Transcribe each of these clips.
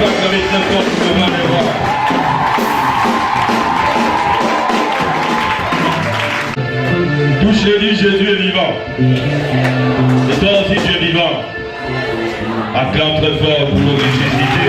Acclamez très fort pour le voir et voir. Touche-le, dit Jésus est vivant. Et toi aussi tu es vivant. Acclame très fort pour le ressuscité.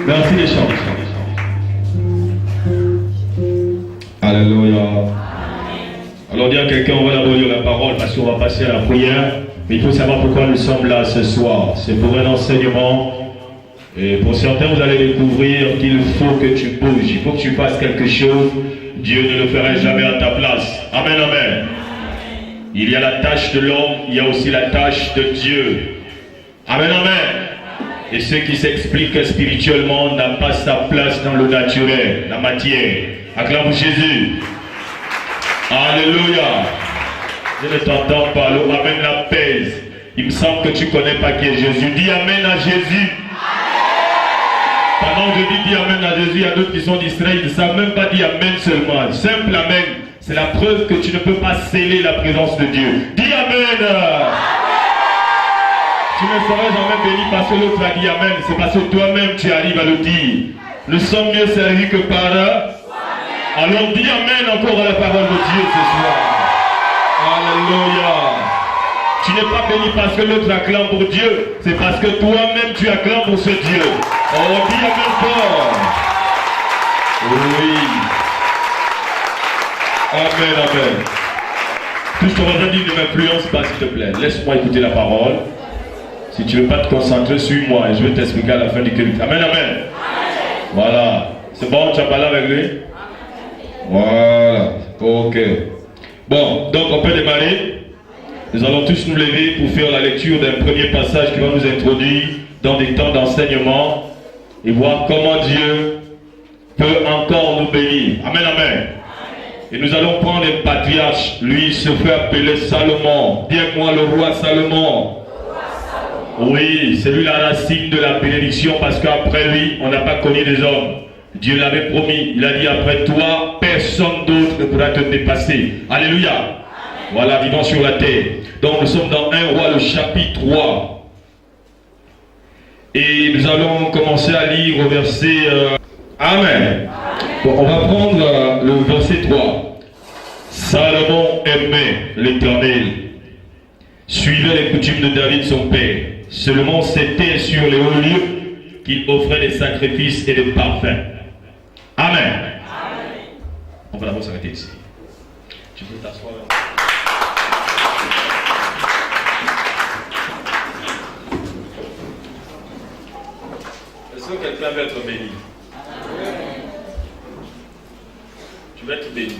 Merci les chants. Alléluia. Alors dis à quelqu'un, on va d'abord lire la parole parce qu'on va passer à la prière. Mais il faut savoir pourquoi nous sommes là ce soir. C'est pour un enseignement. Et pour certains, vous allez découvrir qu'il faut que tu bouges. Il faut que tu fasses quelque chose. Dieu ne le ferait jamais à ta place. Amen, amen. Il y a la tâche de l'homme, il y a aussi la tâche de Dieu. Amen, amen. Et ce qui s'explique spirituellement n'a pas sa place dans le naturel, la matière. Acclame Jésus. Alléluia. Je ne t'entends pas. Le amen la pèse. Il me semble que tu ne connais pas qui est Jésus. Dis amen à Jésus. Pendant que je dis amen à Jésus, il y a d'autres qui sont distraits. Ils ne savent même pas dire amen seulement. Simple amen. C'est la preuve que tu ne peux pas sceller la présence de Dieu. Dis amen. Tu ne seras jamais béni parce que l'autre a dit amen. C'est parce que toi-même tu arrives à le dire. Nous sommes mieux servis que par eux. Alors dis amen encore à la parole de Dieu ce soir. Alléluia. Tu n'es pas béni parce que l'autre acclame pour Dieu. C'est parce que toi-même tu acclames pour ce Dieu. Oh, dis amen fort. Oui. Amen, amen. Tout ton voisin dit ne m'influence pas s'il te plaît. Laisse-moi écouter la parole. Si tu ne veux pas te concentrer, suis-moi et je vais t'expliquer à la fin du culte. Amen, amen. Voilà. C'est bon, tu as parlé avec lui? Voilà. Ok. Bon, donc on peut démarrer. Nous allons tous nous lever pour faire la lecture d'un premier passage qui va nous introduire dans des temps d'enseignement et voir comment Dieu peut encore nous bénir. Amen, amen. Et nous allons prendre un patriarche. Lui se fait appeler Salomon. Dis moi le roi Salomon. Oui, c'est lui la racine de la bénédiction parce qu'après lui, on n'a pas connu des hommes. Dieu l'avait promis. Il a dit après toi, personne d'autre ne pourra te dépasser. Alléluia. Amen. Voilà, vivant sur la terre. Donc nous sommes dans 1 Roi, le chapitre 3. Et nous allons commencer à lire au verset... Amen. Bon, on va prendre le verset 3. Salomon aimait l'Éternel. Suivait les coutumes de David son père. Seulement c'était sur les hauts lieux qu'il offrait des sacrifices et des parfums. Amen. Amen. On va d'abord s'arrêter ici. Tu peux t'asseoir. Est-ce que quelqu'un veut être béni? Tu veux être béni?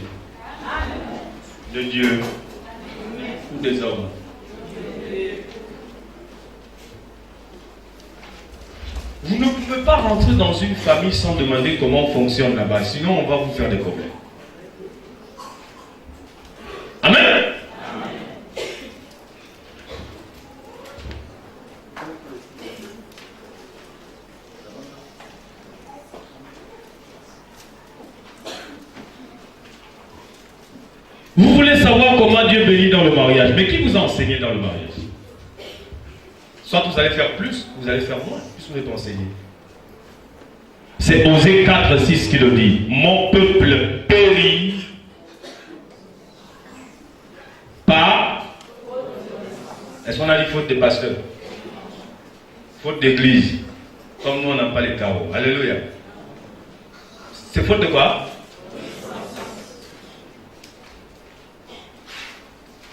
De Dieu ou des hommes? Vous ne pouvez pas rentrer dans une famille sans demander comment fonctionne là-bas, sinon on va vous faire des problèmes. Amen. Vous voulez savoir comment Dieu bénit dans le mariage, mais qui vous a enseigné dans le mariage? Soit vous allez faire plus, vous allez faire moins, puisque vous êtes enseigné. C'est Osée 4:6 qui le dit. Mon peuple périt par... Est-ce qu'on a dit faute de pasteur? Faute d'église. Comme nous, on n'a pas les carreaux. Alléluia. C'est faute de quoi?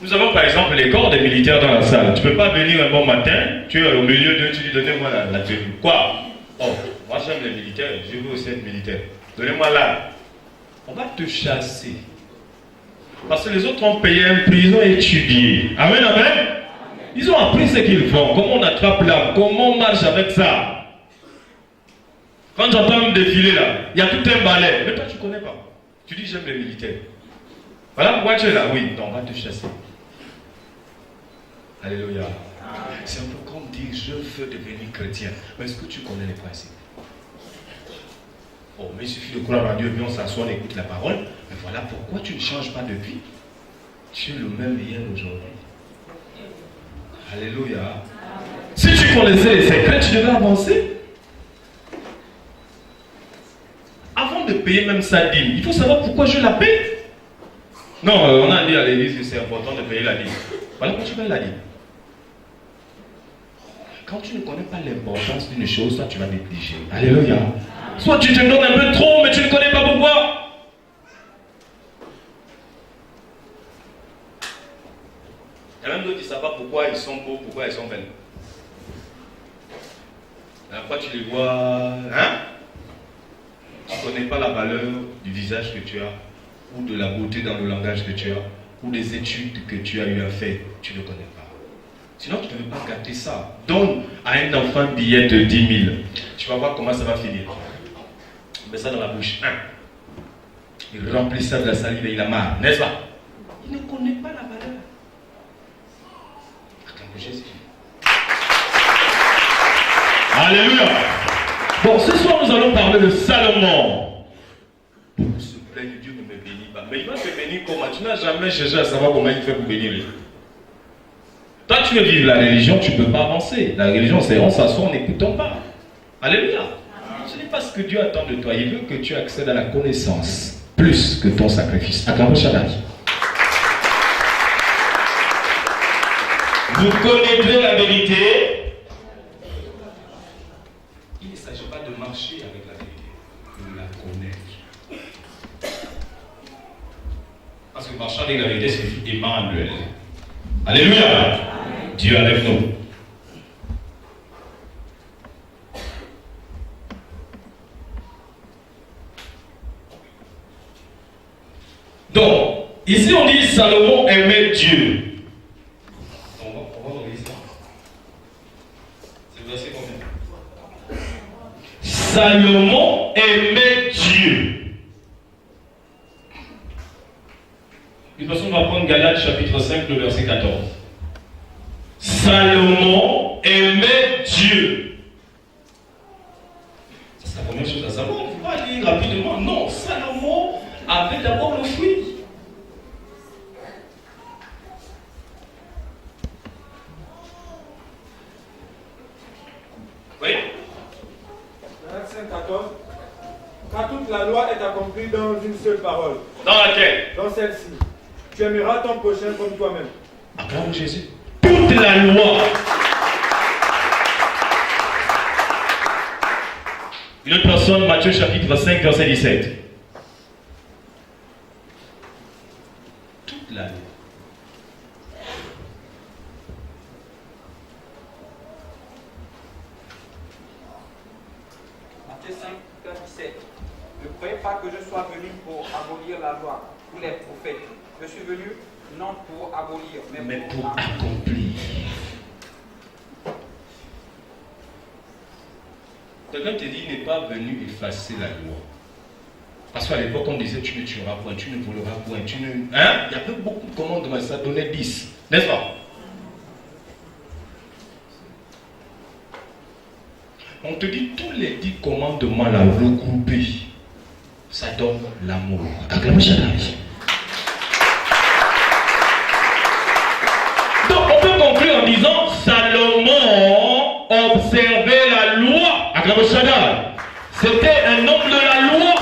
Nous avons par exemple les corps des militaires dans la salle. Tu ne peux pas venir un bon matin, tu es au milieu d'eux, tu dis donnez-moi la tenue. Quoi? Oh, moi j'aime les militaires, je veux aussi être militaire. Donnez-moi là. On va te chasser. Parce que les autres ont payé un prix, ils ont étudié. Amen, amen. Ils ont appris ce qu'ils font, comment on attrape l'arme, comment on marche avec ça. Quand j'entends un défilé là, il y a tout un balai. Mais toi tu ne connais pas. Tu dis j'aime les militaires. Voilà pourquoi tu es là. Oui, non, on va te chasser. Alléluia. C'est un peu comme dire je veux devenir chrétien. Mais est-ce que tu connais les principes? Oh, mais il suffit de croire en Dieu, puis on s'assoit, on écoute la parole. Mais voilà pourquoi tu ne changes pas depuis. Tu es le même hier aujourd'hui. Alléluia. Si tu connaissais les secrets, tu devais avancer. Avant de payer même sa dîme, il faut savoir pourquoi je la paie. Non, on a dit à l'église que c'est important de payer la dîme. Voilà pourquoi tu payes la dîme. Quand tu ne connais pas l'importance d'une chose, toi tu vas négliger. Alléluia. Soit tu te donnes un peu trop, mais tu ne connais pas pourquoi. Il y a même d'autres qui ne savent pas pourquoi ils sont beaux, pourquoi ils sont belles. Après tu les vois, hein? Tu ne connais pas la valeur du visage que tu as, ou de la beauté dans le langage que tu as, ou des études que tu as eu à faire, tu ne connais pas. Sinon, tu ne veux pas gâter ça. Donne à un enfant un billet de 10 000. Tu vas voir comment ça va finir. Mets ça dans la bouche. Il remplit ça de la salive et il a marre, n'est-ce pas? Il ne connaît pas la valeur. Acclame Jésus. Alléluia. Bon, ce soir, nous allons parler de Salomon. Beaucoup se plaignent, Dieu ne me bénit pas. Mais il va te bénir comment? Tu n'as jamais cherché à savoir comment il fait pour bénir. Toi, tu veux vivre la religion, tu ne peux pas avancer. La religion, c'est on s'assoit, on n'écoute pas. Alléluia. Ce n'est pas ce que Dieu attend de toi. Il veut que tu accèdes à la connaissance plus que ton sacrifice. Acclame Shaddai. Vous connaîtrez la vérité. Il ne s'agit pas de marcher avec la vérité, de la connaître. Parce que marcher avec la vérité, c'est Emmanuel. Alléluia. Dieu est avec nous. Donc, ici on dit Salomon aimait Dieu. On va regarder ça. C'est le verset combien? Salomon aimait Dieu. De toute façon, on va prendre Galates chapitre 5, le verset 14. Salomon aimait Dieu. C'est la première chose à savoir. Il ne faut pas lire rapidement. Non, Salomon avait d'abord le fruit. Oui. Galates 5, 14. Car toute la loi est accomplie dans une seule parole. Dans laquelle? Dans celle-ci. Tu aimeras ton prochain comme toi-même. Acclame Jésus. Toute la loi. Une autre personne, Matthieu chapitre 5, verset 17. Toute la loi. Matthieu 5, 17. Ne croyez pas que je sois venu pour abolir la loi ou les prophètes. Je suis venu non pour abolir, mais pour accomplir. Quelqu'un te dit, il n'est pas venu effacer la loi. Parce qu'à l'époque, on disait, tu ne tueras point, tu ne voleras point, tu ne... Hein? Il y avait beaucoup de commandements, ça donnait 10. N'est-ce pas? On te dit, tous les 10 commandements là, regroupés, ça donne l'amour. Acclamez Shaddai. Donc, on peut conclure en disant, Salomon observait la loi. Acclamez Shaddai. C'était un homme de la loi.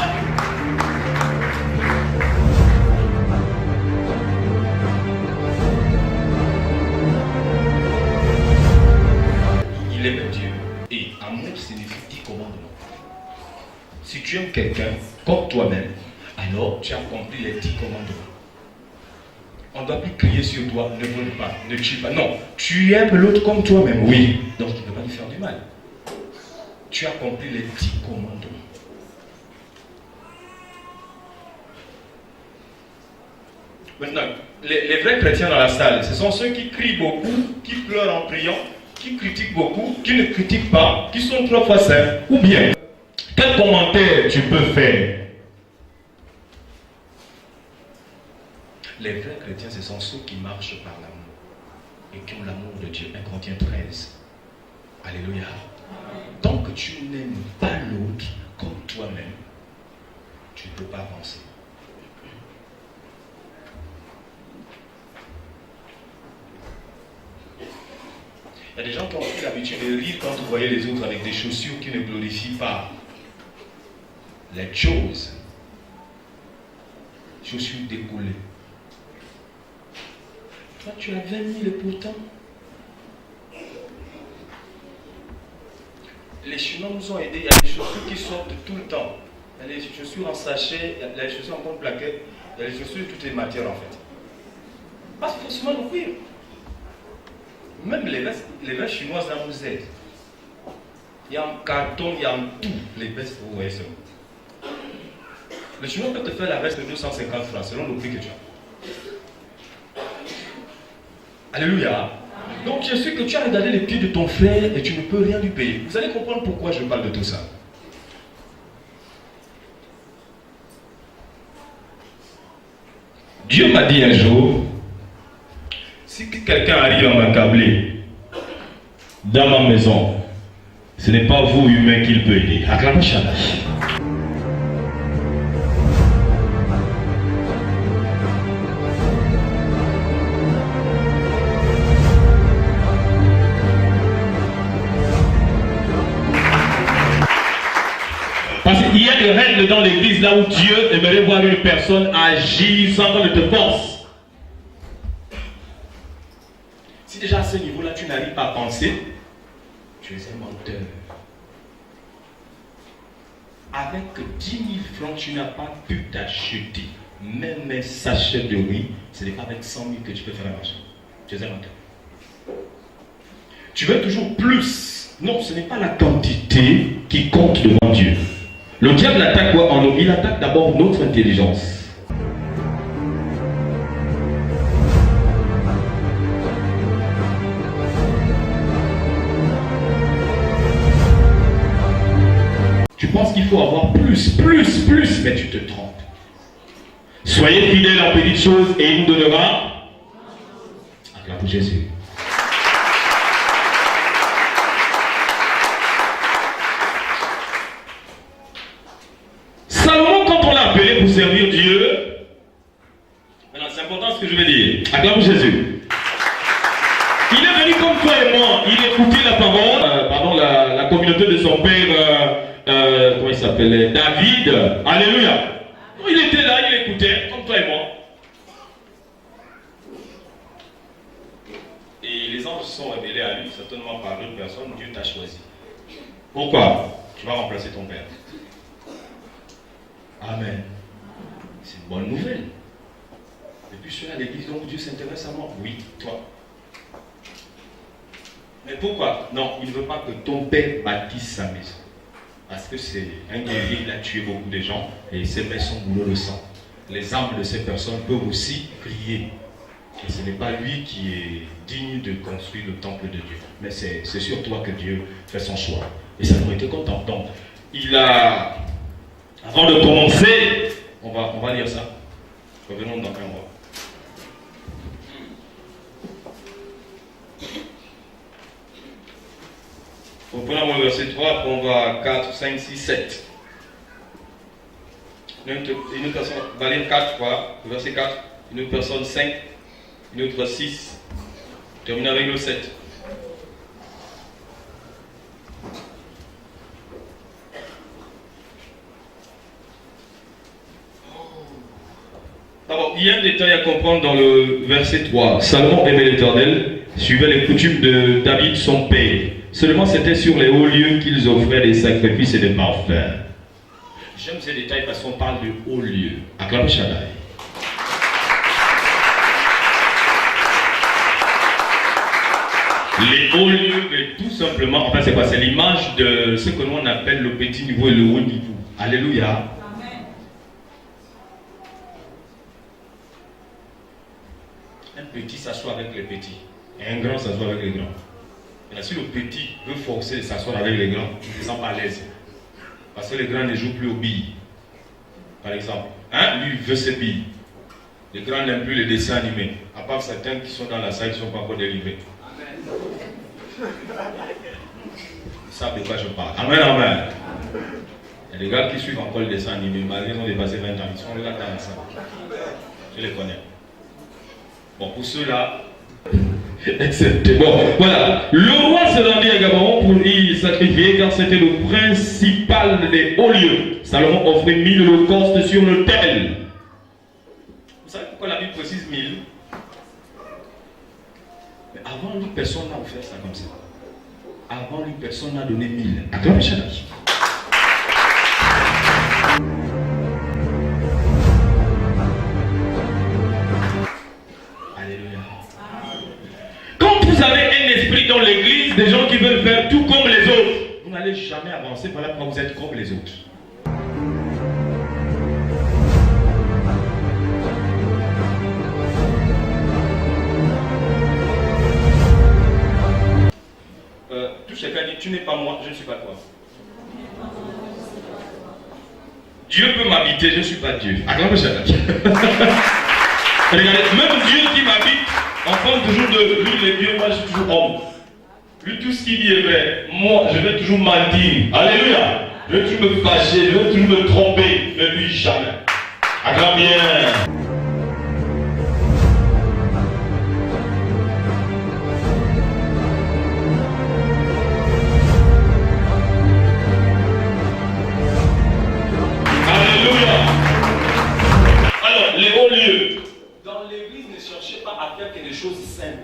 Il aimait Dieu. Et amour signifie 10 commandements. Si tu aimes quelqu'un comme toi-même, alors tu accomplis les 10 commandements. On ne doit plus crier sur toi, ne vole pas, ne tue pas. Non, tu aimes l'autre comme toi-même, oui. Donc tu ne peux pas lui faire du mal. Tu accomplis les 10 commandements. Maintenant, les vrais chrétiens dans la salle, ce sont ceux qui crient beaucoup, qui pleurent en priant, qui critiquent beaucoup, qui ne critiquent pas, qui sont trop faciles. Ou bien, quel commentaire tu peux faire? Les vrais chrétiens, ce sont ceux qui marchent par l'amour et qui ont l'amour de Dieu. 1 Corinthiens 13. Alléluia. Tant que tu n'aimes pas l'autre comme toi-même, tu ne peux pas avancer. Il y a des gens qui ont pris l'habitude de rire quand vous voyez les autres avec des chaussures qui ne glorifient pas les choses. Chaussures décollées. Toi, tu as 20 000 et pourtant. Les Chinois nous ont aidés. Il y a des chaussures qui sortent tout le temps. Il y a les chaussures en sachet, il y a les chaussures en compte plaquette, il y a les chaussures de toutes les matières en fait. Pas forcément le cuir. Même les vestes chinoises là nous aident. Il y a en carton, il y a en tout les vestes, vous voyez ça. Le chinois peut te faire la veste de 250 francs selon le prix que tu as. Alléluia. Donc je sais que tu as regardé les pieds de ton frère et tu ne peux rien lui payer. Vous allez comprendre pourquoi je parle de tout ça. Dieu m'a dit un jour, si quelqu'un arrive à m'accabler dans ma maison, ce n'est pas vous humains qu'il peut aider. Acclamez Shaddai. Parce qu'il y a des règles dans l'église là où Dieu aimerait voir une personne agir sans qu'on ne te force. Si déjà à ce niveau-là tu n'arrives pas à penser, tu es un menteur. Avec 10 000 francs, tu n'as pas pu t'acheter même un sachet de riz. Ce n'est pas avec 100 000 que tu peux faire un marché. Tu es un menteur. Tu veux toujours plus. Non, ce n'est pas la quantité qui compte devant Dieu. Le diable attaque quoi en nous? Il attaque d'abord notre intelligence. Tu penses qu'il faut avoir plus, mais tu te trompes. Soyez fidèles en petites choses et il nous donnera. Acclamez Jésus. Salomon, quand on l'a appelé pour servir Dieu, maintenant c'est important ce que je vais dire. Acclamez Jésus. Il est venu comme toi et moi, il écoutait la parole, la communauté de son père, comment il s'appelait, David. Alléluia. Il était là, il écoutait, comme toi et moi. Et les anges se sont révélés à lui, certainement par d'autres personnes. Dieu t'a choisi. Pourquoi? Tu vas remplacer ton père. Amen. C'est une bonne nouvelle. Et puis je suis à l'église, donc Dieu s'intéresse à moi. Oui, toi. Mais pourquoi? Non, il ne veut pas que ton père bâtisse sa maison. Parce que c'est un guerrier, il a tué beaucoup de gens et ses mains sont boulot de sang. les âmes de ces personnes peuvent aussi prier. Et ce n'est pas lui qui est digne de construire le temple de Dieu. Mais c'est sur toi que Dieu fait son choix. Et ça nous était content. Donc, avant de commencer, on va lire ça. Revenons dans un mois. Reprenons le verset 3, après on va à 4, 5, 6, 7. Une personne va lire 4, je crois, le verset 4, une autre personne 5, une autre 6. Termine avec le 7. D'abord, il y a un détail à comprendre dans le verset 3. Salomon aimait l'Éternel, suivait les coutumes de David son père. Seulement c'était sur les hauts lieux qu'ils offraient des sacrifices et des parfums. J'aime ces détails parce qu'on parle de hauts lieux. Acclamez Shaddai. Les hauts lieux, mais tout simplement, enfin c'est quoi? C'est l'image de ce que nous on appelle le petit niveau et le haut niveau. Alléluia. Un petit s'assoit avec les petits et un grand s'assoit avec les grands. Et là, si le petit veut forcer de s'asseoir avec les grands, il ne se sent pas à l'aise. Parce que les grands ne jouent plus aux billes. Par exemple, lui veut ses billes. Les grands n'aiment plus les dessins animés. À part certains qui sont dans la salle qui ne sont pas encore délivrés. Ils savent de quoi je parle. Amen, amen. Il y a des gars qui suivent encore le dessin animé, malgré qu'ils ont dépassé 20 ans. Ils sont là dans la salle. Je les connais. Bon, pour ceux-là, acceptez. Bon, voilà. Le roi se rendit à Gabaon pour y sacrifier, car c'était le principal des hauts lieux. Salomon offrit 1000 holocaustes sur l'autel. Vous savez pourquoi la Bible précise 1000? Mais avant lui, personne n'a offert ça comme ça. Avant lui, personne n'a donné 1000. Acclamez Shaddai. Vous avez un esprit dans l'église, des gens qui veulent faire tout comme les autres. Vous n'allez jamais avancer, voilà pourquoi vous êtes comme les autres. Tout chacun dit, tu n'es pas moi, je ne suis pas toi. Dieu peut m'habiter, je ne suis pas Dieu. Acclamez Shaddai. Regardez, même Dieu qui m'habite, on parle toujours de lui, les dieux, moi je suis toujours homme. Lui, tout ce qu'il dit est vrai. Moi, je vais toujours mentir. Alléluia. Je vais toujours me fâcher, je vais toujours me tromper. Mais lui, jamais. Acclame bien. Alléluia. Alors, les hauts lieux. Dans l'église, ne cherchez pas à faire que des choses simples.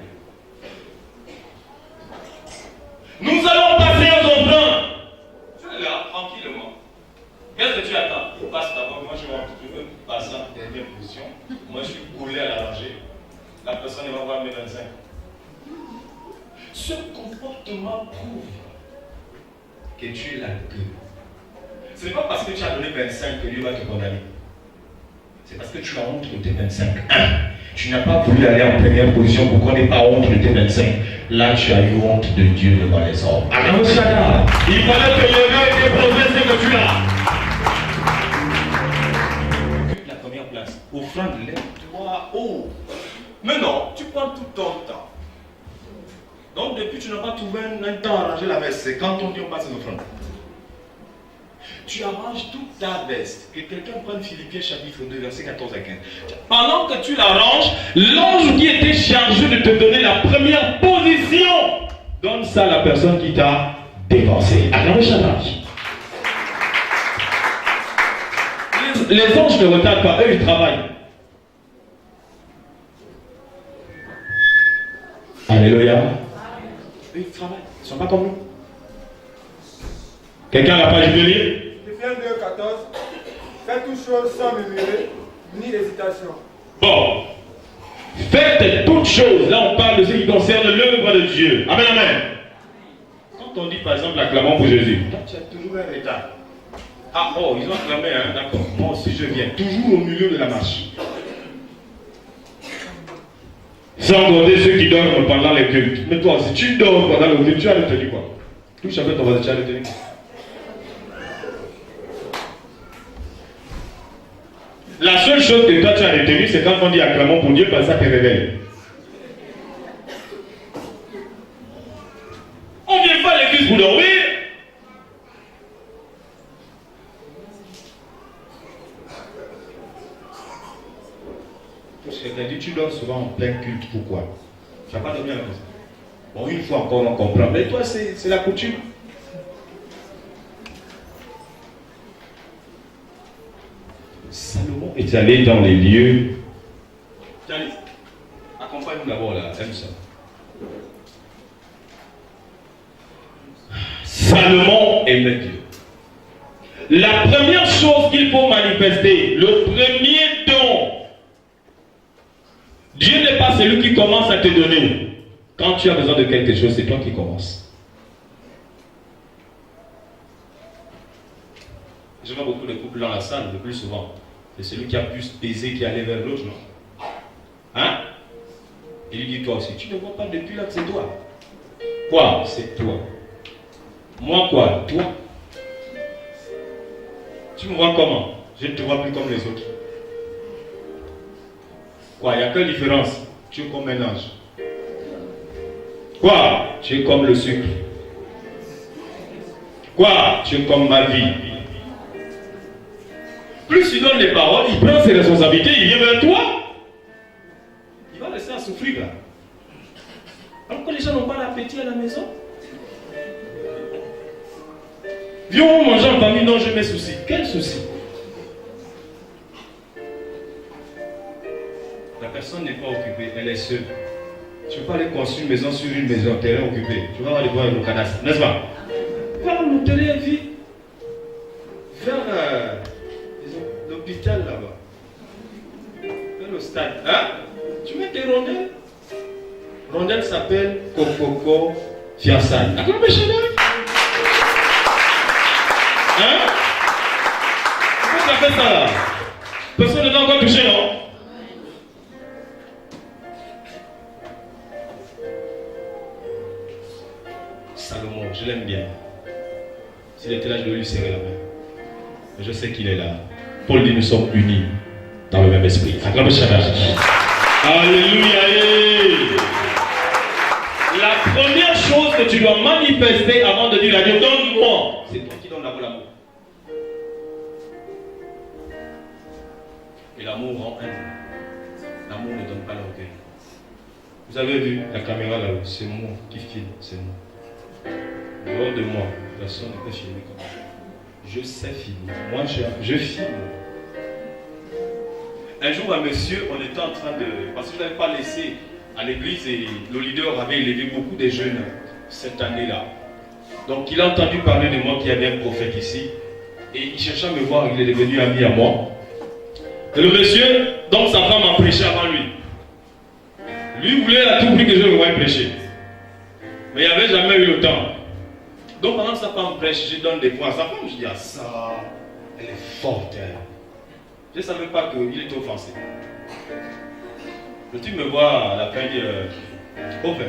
Nous allons passer aux offrandes. Tu es là, tranquillement. Qu'est-ce que tu attends? Tu passes d'abord. Moi, je veux passer en dernière position. Moi, je suis collé à la rangée. La personne va voir mes 25. Ce comportement prouve que tu es la queue. Ce n'est pas parce que tu as donné 25 que Dieu va te condamner. C'est parce que tu as honte de tes 25. Tu n'as pas voulu aller en première position pour qu'on n'ait pas honte de tes 25. Là, tu as eu honte de Dieu devant les hommes. Alors, Shaddai, il fallait te lever et déposer ce que tu as. La première place, offrande, lève-toi haut. Mais non, tu prends tout ton temps. Donc, depuis, tu n'as pas trouvé un temps à ranger la veste. C'est quand on dit on passe une offrande. Tu arranges toute ta veste. Que quelqu'un prenne Philippiens chapitre 2, verset 14 à 15. Pendant que tu l'arranges, l'ange qui était chargé de te donner la première position donne ça à la personne qui t'a dévancé. Alors, Shaddai. Les anges ne retardent pas, eux ils travaillent. Alléluia. Eux ils travaillent, ils ne sont pas comme nous. Quelqu'un n'a pas dû lire? Philippiens 2, 14. Faites toutes choses sans murmurer, ni hésitation. Bon. Faites toutes choses. Là, on parle de ce qui concerne l'œuvre de Dieu. Amen, amen. Quand on dit, par exemple, acclamons pour Jésus, toi, tu as toujours un retard. Ah, oh, ils ont acclamé, hein, d'accord. Moi aussi, je viens. Toujours au milieu de la marche. Sans compter ceux qui dorment pendant les cultes. Mais toi, si tu dors pendant le culte, tu as le tenir quoi? Tout chacun ton voisin, tu as le tenir. La seule chose que toi tu as retenu, c'est quand on dit acclamons pour Dieu, parce que ça te réveille. On ne vient pas à l'église pour dormir. Parce que quelqu'un dit, tu dors souvent en plein culte, pourquoi? Tu n'as pas dormi à la maison. Bon, une fois encore, on comprend. Mais toi, c'est la coutume. Salomon est allé dans les lieux. Tiens, accompagne-nous d'abord là, aime ça. Salomon aimait Dieu. La première chose qu'il faut manifester, le premier don, Dieu n'est pas celui qui commence à te donner. Quand tu as besoin de quelque chose, c'est toi qui commences. Je vois beaucoup de couples dans la salle, le plus souvent. C'est celui qui a plus baisé qui allait vers l'autre, non? Hein? Il lui dit, toi aussi, tu ne vois pas depuis là que c'est toi. Quoi? C'est toi. Moi quoi? Toi. Tu me vois comment? Je ne te vois plus comme les autres. Quoi? Il n'y a quelle différence? Tu es comme un ange. Quoi? Tu es comme le sucre. Quoi? Tu es comme ma vie. Plus tu donnes les paroles, il prend ses responsabilités, il vient vers toi. Il va laisser à souffrir là. Alors que les gens n'ont pas l'appétit à la maison. Viens, on mange en famille, non, j'ai mes soucis. Quels soucis? La personne n'est pas occupée, elle est seule. Tu ne peux pas aller construire une maison sur une maison, terrain occupé. Tu vas aller voir le cadastre, n'est-ce pas? Va le terrain vide. Vers l'hôpital là-bas. Vers le stade. Hein? Tu mets tes rondelles. Rondelle s'appelle Kokoko Fiassai. D'accord, mes chéris? Hein? Pourquoi ça fait ça là? Personne n'est encore touché, non? Salomon, je l'aime bien. S'il était là, je vais lui serrer la main. Mais je sais qu'il est là. Paul dit, nous sommes unis dans le même esprit. Acclamez Shaddai. Alléluia. La première chose que tu dois manifester avant de dire à Dieu, donne-moi, c'est toi qui donnes l'amour. Et l'amour rend humble. L'amour ne donne pas l'orgueil. Vous avez vu la caméra là-haut, c'est moi qui filme, c'est moi. Dehors de moi, personne ne peut filmer comme ça. Je sais filmer. Moi, je filme. Un jour, un monsieur, on était en train de... Parce que je n'avais pas laissé à l'église et le leader avait élevé beaucoup de jeunes cette année-là. Donc, il a entendu parler de moi qu'il y avait un prophète ici. Et il cherchait à me voir, il est devenu ami à moi. Et le monsieur, donc sa femme a prêché avant lui. Lui voulait à tout prix que je le voie prêcher. Mais il n'avait jamais eu le temps. Donc pendant que sa femme prêche, je donne des points à sa femme. Je dis, ah ça, elle est forte. Hein. Je ne savais pas qu'il était offensé. Le type me voit à la fin et dit, oh frère,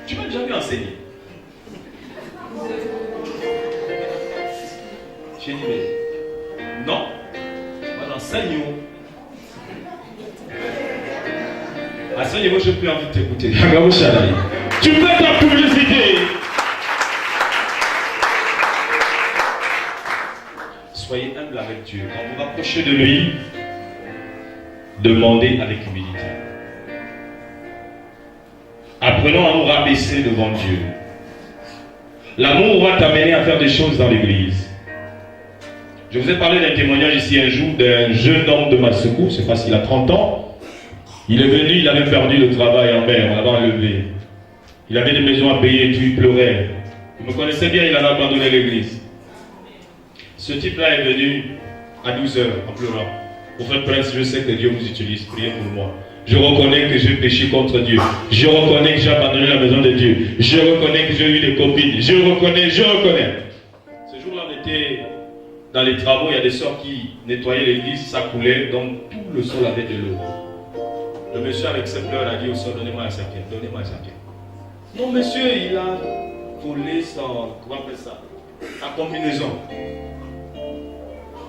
tu m'as déjà vu enseigner. J'ai dit, mais non, moi j'enseigne. Enseigne-moi, je n'ai plus envie de t'écouter. Tu fais ta publicité. Soyez humble avec Dieu. Quand vous vous rapprochez de lui, demandez avec humilité. Apprenons à nous rabaisser devant Dieu. L'amour va t'amener à faire des choses dans l'église. Je vous ai parlé d'un témoignage ici un jour d'un jeune homme de Massoukou, je ne sais pas s'il a 30 ans. Il est venu, il avait perdu le travail en mer, on l'avait enlevé. Il avait des maisons à payer et tout, il pleurait. Il me connaissait bien, il avait abandonné l'église. Ce type-là est venu à 12 heures en pleurant. Au fait, Prince, je sais que Dieu vous utilise, priez pour moi. Je reconnais que j'ai péché contre Dieu. Je reconnais que j'ai abandonné la maison de Dieu. Je reconnais que j'ai eu des copines. Je reconnais. Ce jour-là, on était dans les travaux, il y a des sœurs qui nettoyaient l'église, ça coulait, donc tout le sol avait de l'eau. Le monsieur avec ses pleurs a dit au sol, donnez-moi un serpent, donnez-moi un serpent. Non monsieur, il a volé son, comment on appelle ça, sa combinaison.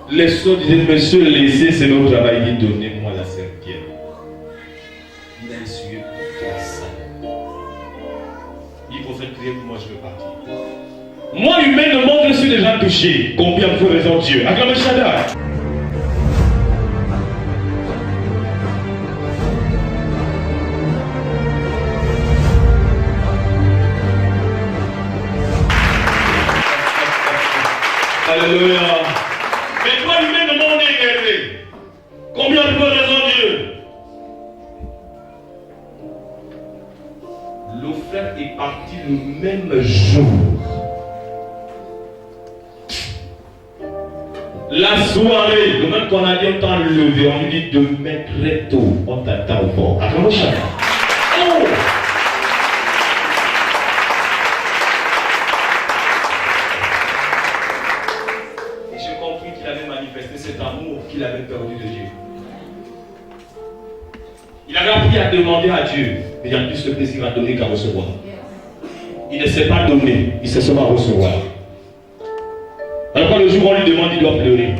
Les sœurs disaient, monsieur, laissez, c'est notre travail, il dit, donnez-moi la serpillère. Il a essuyé toute la salle. Il faut faire crier pour moi, je veux partir. Moi, humainement, je suis déjà touché. Combien vous raison Dieu? Acclamez Shaddai. Alléluia. Mais toi, humainement, on est énervé. Combien vous raison Dieu? L'offrande est partie le même jour. La soirée, le même qu'on a dit on t'a levé, on lui dit demain très tôt, on t'attend au fort. Acclamez Shaddai. Oh! Et j'ai compris qu'il avait manifesté cet amour qu'il avait perdu de Dieu. Il avait appris à demander à Dieu, mais il y a plus de plaisir à donner qu'à recevoir. Il ne sait pas donner, il sait seulement recevoir. Alors quand le jour où on lui demande, il doit pleurer.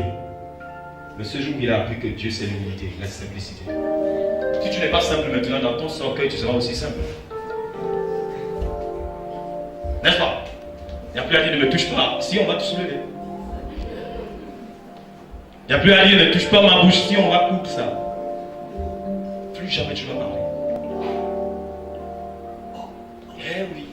Mais ce jour, il a appris que Dieu c'est l'humilité, la simplicité. Si tu n'es pas simple maintenant dans ton cercueil, tu seras aussi simple. N'est-ce pas? Il n'y a plus à dire ne me touche pas, si on va te soulever. Il n'y a plus à dire ne touche pas ma bouche, si on va couper ça. Plus jamais tu vas parler. Eh oui.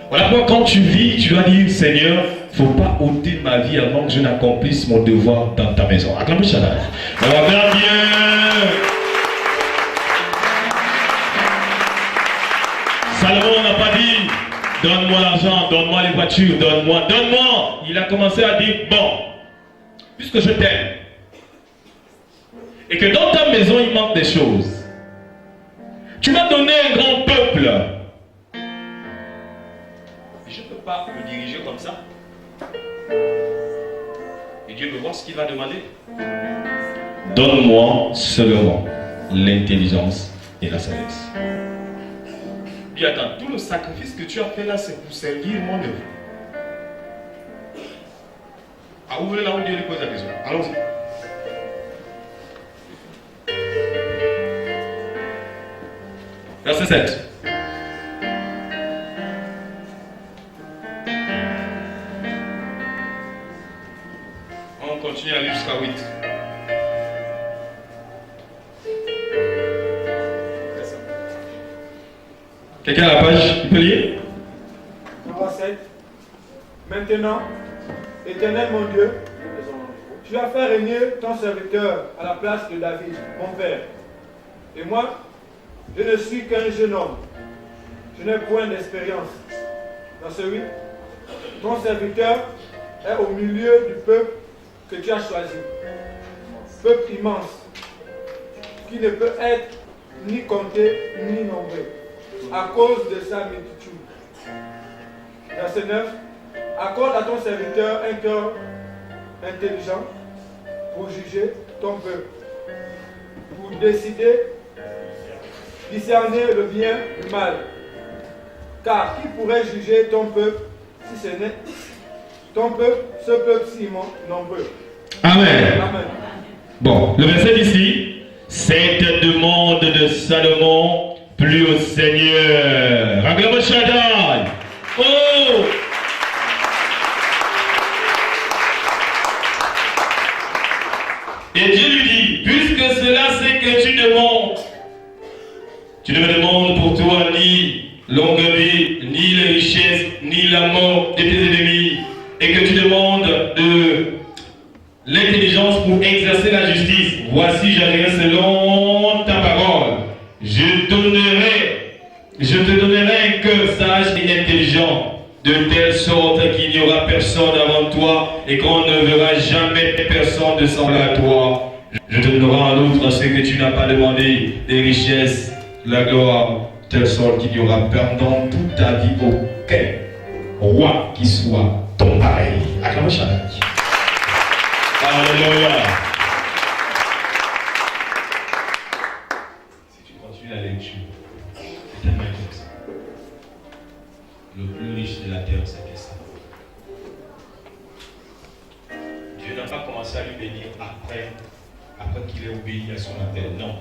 Voilà pourquoi quand tu vis, tu dois dire Seigneur, il ne faut pas ôter ma vie avant que je n'accomplisse mon devoir dans ta maison. Acclamez Shaddai. Alors, regarde bien. Salomon n'a pas dit donne-moi l'argent, donne-moi les voitures, donne-moi. Il a commencé à dire bon, puisque je t'aime, et que dans ta maison il manque des choses, tu m'as donné un grand peuple. Je ne peux pas me diriger comme ça. Et Dieu veut voir ce qu'il va demander. Donne-moi seulement l'intelligence et la sagesse. Puis attends, tout le sacrifice que tu as fait là, c'est pour servir mon œuvre. Ah, vous voulez là où Dieu lui pose la question. Allons-y. Verset 7. On continue à lire jusqu'à 8. Quelqu'un à la page, il peut lire? Verset 7. Maintenant, Éternel mon Dieu, tu as fait régner ton serviteur à la place de David, mon père. Et moi, je ne suis qu'un jeune homme. Je n'ai point d'expérience. Verset 8. Ton serviteur est au milieu du peuple que tu as choisi. Peuple immense, qui ne peut être ni compté ni nombré, à cause de sa multitude. Verset 9. Accorde à ton serviteur un cœur intelligent pour juger ton peuple, pour décider, discerner le bien du mal. Car qui pourrait juger ton peuple si ce n'est ton peuple, ce peuple si nombreux? Amen. Amen. Bon, le verset d'ici, cette demande de Salomon plut au Seigneur. Acclamez Shaddai. Oh! Et Dieu lui dit, puisque cela c'est que tu ne me demandes pour toi ni longue vie, ni les richesses, ni la mort de tes ennemis, et que tu demandes de l'intelligence pour exercer la justice, voici j'agirai selon ta parole. Je te donnerai un cœur sage et intelligent, de telle sorte qu'il n'y aura personne avant toi et qu'on ne verra jamais personne de semblable à toi. Je te donnerai en outre ce que tu n'as pas demandé, des richesses, la gloire, telle sorte qu'il n'y aura pendant toute ta vie aucun roi qui soit ton pareil. Acclamez Shaddai. Alléluia. Si tu continues la lecture, c'est tellement intéressant. Le plus riche de la terre, c'est ça. Dieu n'a pas commencé à lui bénir après qu'il ait obéi à son appel. Non.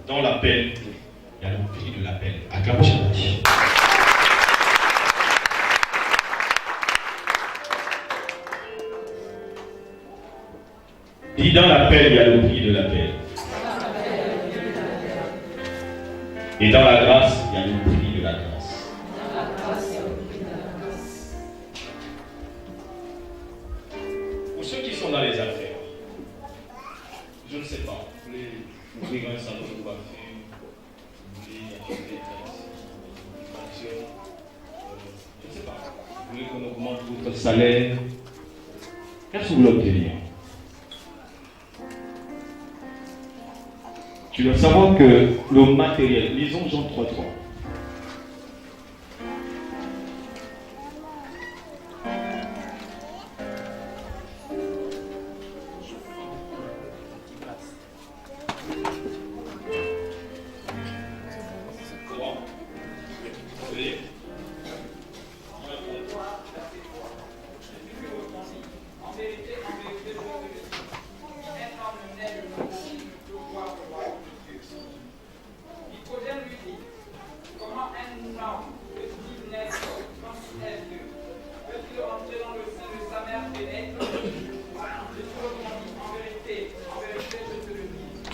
Dans l'appel, il y a le prix de l'appel. Acclamation. Dis dans l'appel, il y a le prix de l'appel. Et dans la grâce, il y a le prix de la grâce. Pour ceux qui sont dans les affaires, je ne sais pas, vous voulez ouvrir un salon de coiffure, vous voulez acheter des actions, je ne sais pas, vous voulez qu'on augmente votre salaire, qu'est-ce que vous voulez obtenir? Tu dois savoir que le matériel, lisons Jean 3:3.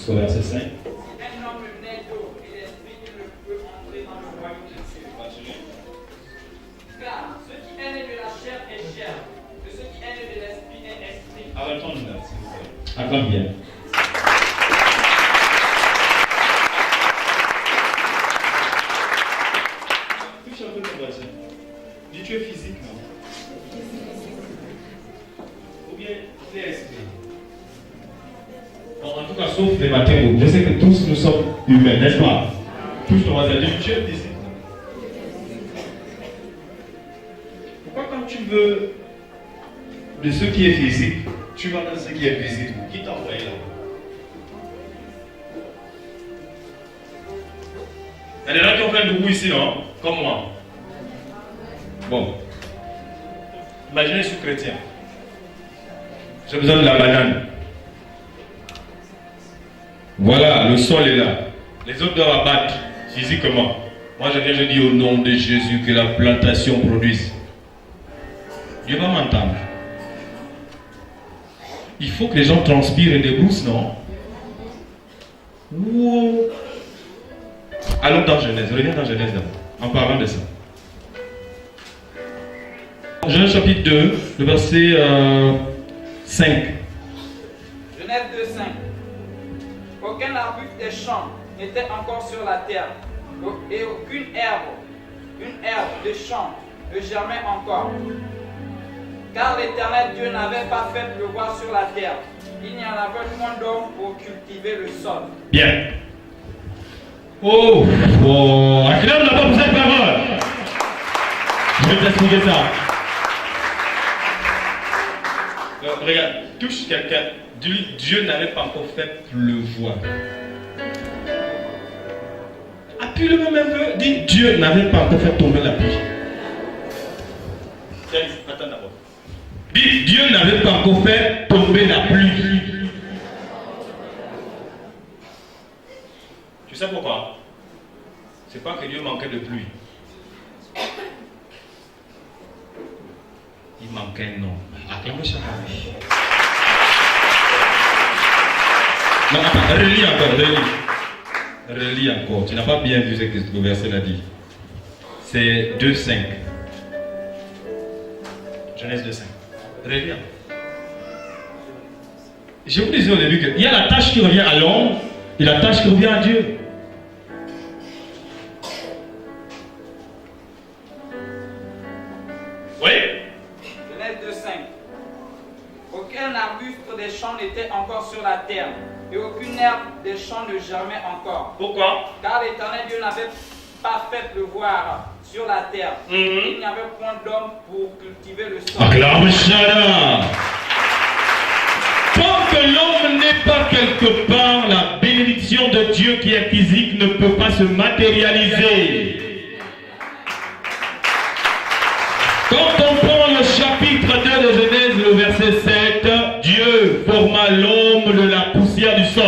Verset 5. Un homme naît d'eau et l'esprit, il ne peut entrer dans le royaume de Dieu. Car ce qui est né de la chair est chair, et ce qui est né de l'esprit est esprit. Arrêtons là, s'il vous plaît. Acclame bien. Touche un peu ton voisin. Dis, tu es physique, non? Ou bien, tu es esprit? Bon, en tout cas, sauf les matins, je sais que tous nous sommes humains, n'est-ce pas? Touche ton voisin. Dis, tu es physique. Pourquoi quand tu veux de ce qui est physique, tu vas dans ce qui est visible? Qui t'a envoyé là? Il y a des gens qui ont fait le goût ici, non? Comme moi. Bon. Imaginez, je suis chrétien. J'ai besoin de la banane. Voilà, le sol est là. Les autres doivent abattre physiquement. Moi, je viens, je dis au nom de Jésus que la plantation produise. Dieu va m'entendre. Il faut que les gens transpirent et débroussent, non? Wow. Allons dans Genèse, reviens dans Genèse d'abord, en parlant de ça. Genèse chapitre 2, le verset 5. Genèse 2:5. Aucun arbuste des champs n'était encore sur la terre, et aucune herbe de champ ne germait encore. Car l'Éternel Dieu n'avait pas fait pleuvoir sur la terre. Il n'y en avait point d'homme pour cultiver le sol. Bien. Oh, acclame là-bas pour cette parole. Je vais t'expliquer ça. Regarde, touche quelqu'un. Dieu n'avait pas encore fait pleuvoir. Appuie-le même un peu. Dis, Dieu n'avait pas encore fait tomber la pluie. Tiens, attends d'abord. Dis, Dieu n'avait pas encore fait tomber la pluie. Tu sais pourquoi? C'est pas que Dieu manquait de pluie. Il manquait un nom. Acclamez ça. Non, attends, relis encore. Tu n'as pas bien vu ce que le verset l'a dit. C'est 2:5. Genèse 2:5. Relis encore. Je vous disais au début qu'il y a la tâche qui revient à l'homme et la tâche qui revient à Dieu. Oui. Genèse 2:5. Aucun arbuste des champs n'était encore sur la terre, et aucune herbe des champs ne germait encore. Pourquoi? Car l'Éternel Dieu n'avait pas fait pleuvoir sur la terre. Il n'y avait point d'homme pour cultiver le sol. Acclame Shana. Toi n'est pas quelque part, la bénédiction de Dieu qui est physique ne peut pas se matérialiser. Quand on prend le chapitre 2 de Genèse, le verset 7, Dieu forma l'homme de la poussière du sol.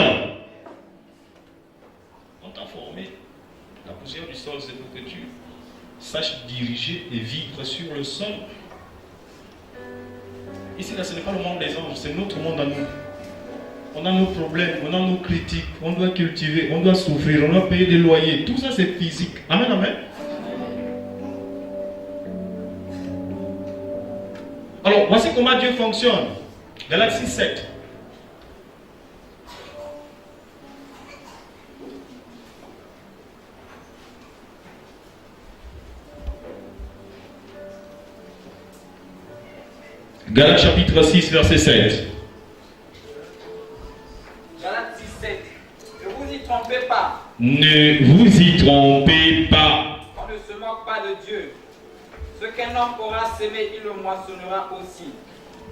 On t'a formé. La poussière du sol, c'est pour que tu saches diriger et vivre sur le sol. Ici, là, ce n'est pas le monde des anges, c'est notre monde à nous. On a nos problèmes, on a nos critiques, on doit cultiver, on doit souffrir, on doit payer des loyers. Tout ça, c'est physique. Amen, amen. Alors, voici comment Dieu fonctionne. Galatie 7. Galates chapitre 6, verset 7. Galates 7. Ne vous y trompez pas. Ne vous y trompez pas. On ne se moque pas de Dieu. Ce qu'un homme aura semé, il le moissonnera aussi.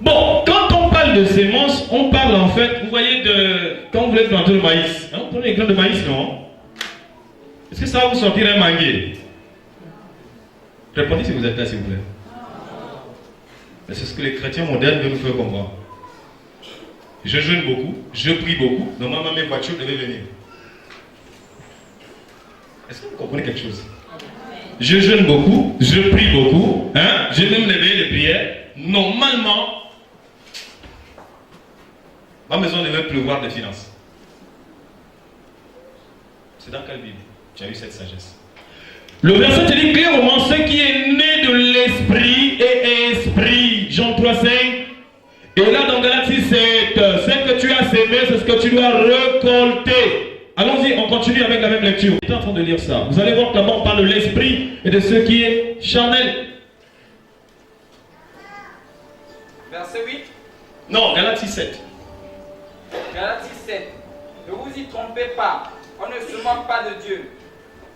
Bon, quand on parle de sémence, on parle en fait, vous voyez, de quand vous voulez planter le maïs. Hein, vous prenez les grains de maïs, non? Est-ce que ça va vous sortir un manguier? Répondez si vous êtes là, s'il vous plaît. Mais c'est ce que les chrétiens modernes veulent nous faire comprendre. Je jeûne beaucoup, je prie beaucoup, normalement mes voitures devaient venir. Est-ce que vous comprenez quelque chose? Je jeûne beaucoup, je prie beaucoup, hein? Je même les veillées de prière. Normalement, ma maison devait pleuvoir de finances. C'est dans quelle Bible tu as eu cette sagesse? Le verset te dit clairement ce qui est né de l'esprit est esprit. Jean 3, 5. Et là dans Galatie 7, ce que tu as sémé, c'est ce que tu dois récolter. Allons-y, on continue avec la même lecture. Je suis en train de lire ça. Vous allez voir comment on parle de l'esprit et de ce qui est charnel. Verset 8. Non, Galatie 7. Galatie 7. Ne vous y trompez pas. On ne se moque pas de Dieu.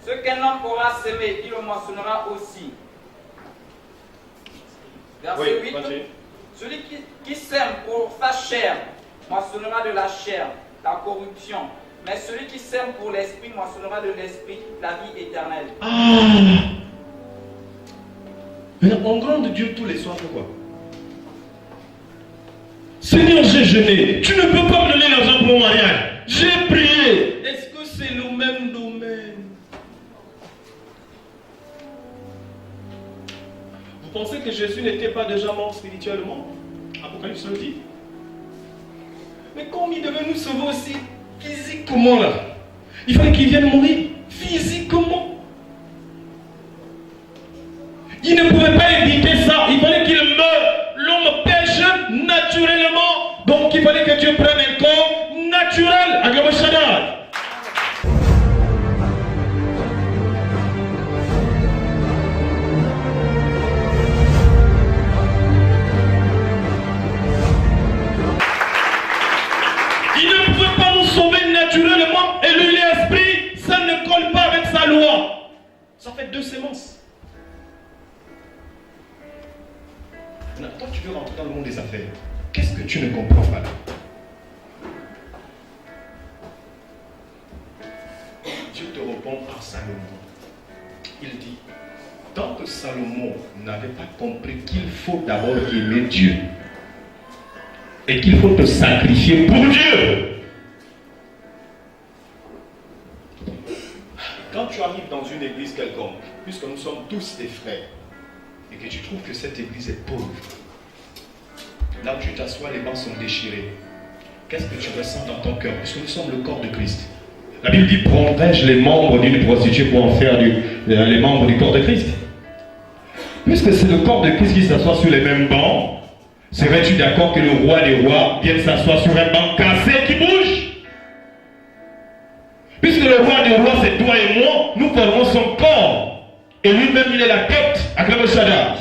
Ce qu'un homme aura semé, il le moissonnera aussi. Verset 8. Celui qui sème pour sa chair moissonnera de la chair, la corruption. Mais celui qui sème pour l'esprit moissonnera de l'esprit, la vie éternelle. Ah! Mais on gronde Dieu tous les soirs, pourquoi? Seigneur, j'ai jeûné. Tu ne peux pas me donner l'argent pour mon mariage. J'ai prié. Est-ce que c'est le même domaine? Vous pensez que Jésus n'était pas déjà mort spirituellement? Apocalypse le dit. Mais comme il devait nous sauver aussi physiquement là, il fallait qu'il vienne mourir physiquement. Il ne pouvait pas éviter ça. Il fallait qu'il meure. L'homme pêche naturellement. Donc il fallait que Dieu prenne un corps naturel. Agama Shaddai. Il ne pouvait pas nous sauver naturellement. Et lui, l'esprit, ça ne colle pas avec sa loi. Ça fait 2 sémences. Toi, tu veux rentrer dans le monde des affaires. Qu'est-ce que tu ne comprends pas là? Dieu te répond par Salomon. Il dit, tant que Salomon n'avait pas compris qu'il faut d'abord aimer Dieu et qu'il faut te sacrifier pour Dieu. Quand tu arrives dans une église quelconque, puisque nous sommes tous des frères, et que tu trouves que cette église est pauvre, là où tu t'assois, les bancs sont déchirés. Qu'est-ce que tu ressens dans ton cœur? Puisque nous sommes le corps de Christ. La Bible dit, prendrai-je les membres d'une prostituée pour en faire les membres du corps de Christ? Puisque c'est le corps de Christ qui s'assoit sur les mêmes bancs, serais-tu d'accord que le roi des rois vienne s'asseoir sur un banc cassé qui bouge? Puisque le roi des rois, c'est toi et moi, nous formons son corps. Et lui-même, il est la tête. Acclame Shaddai.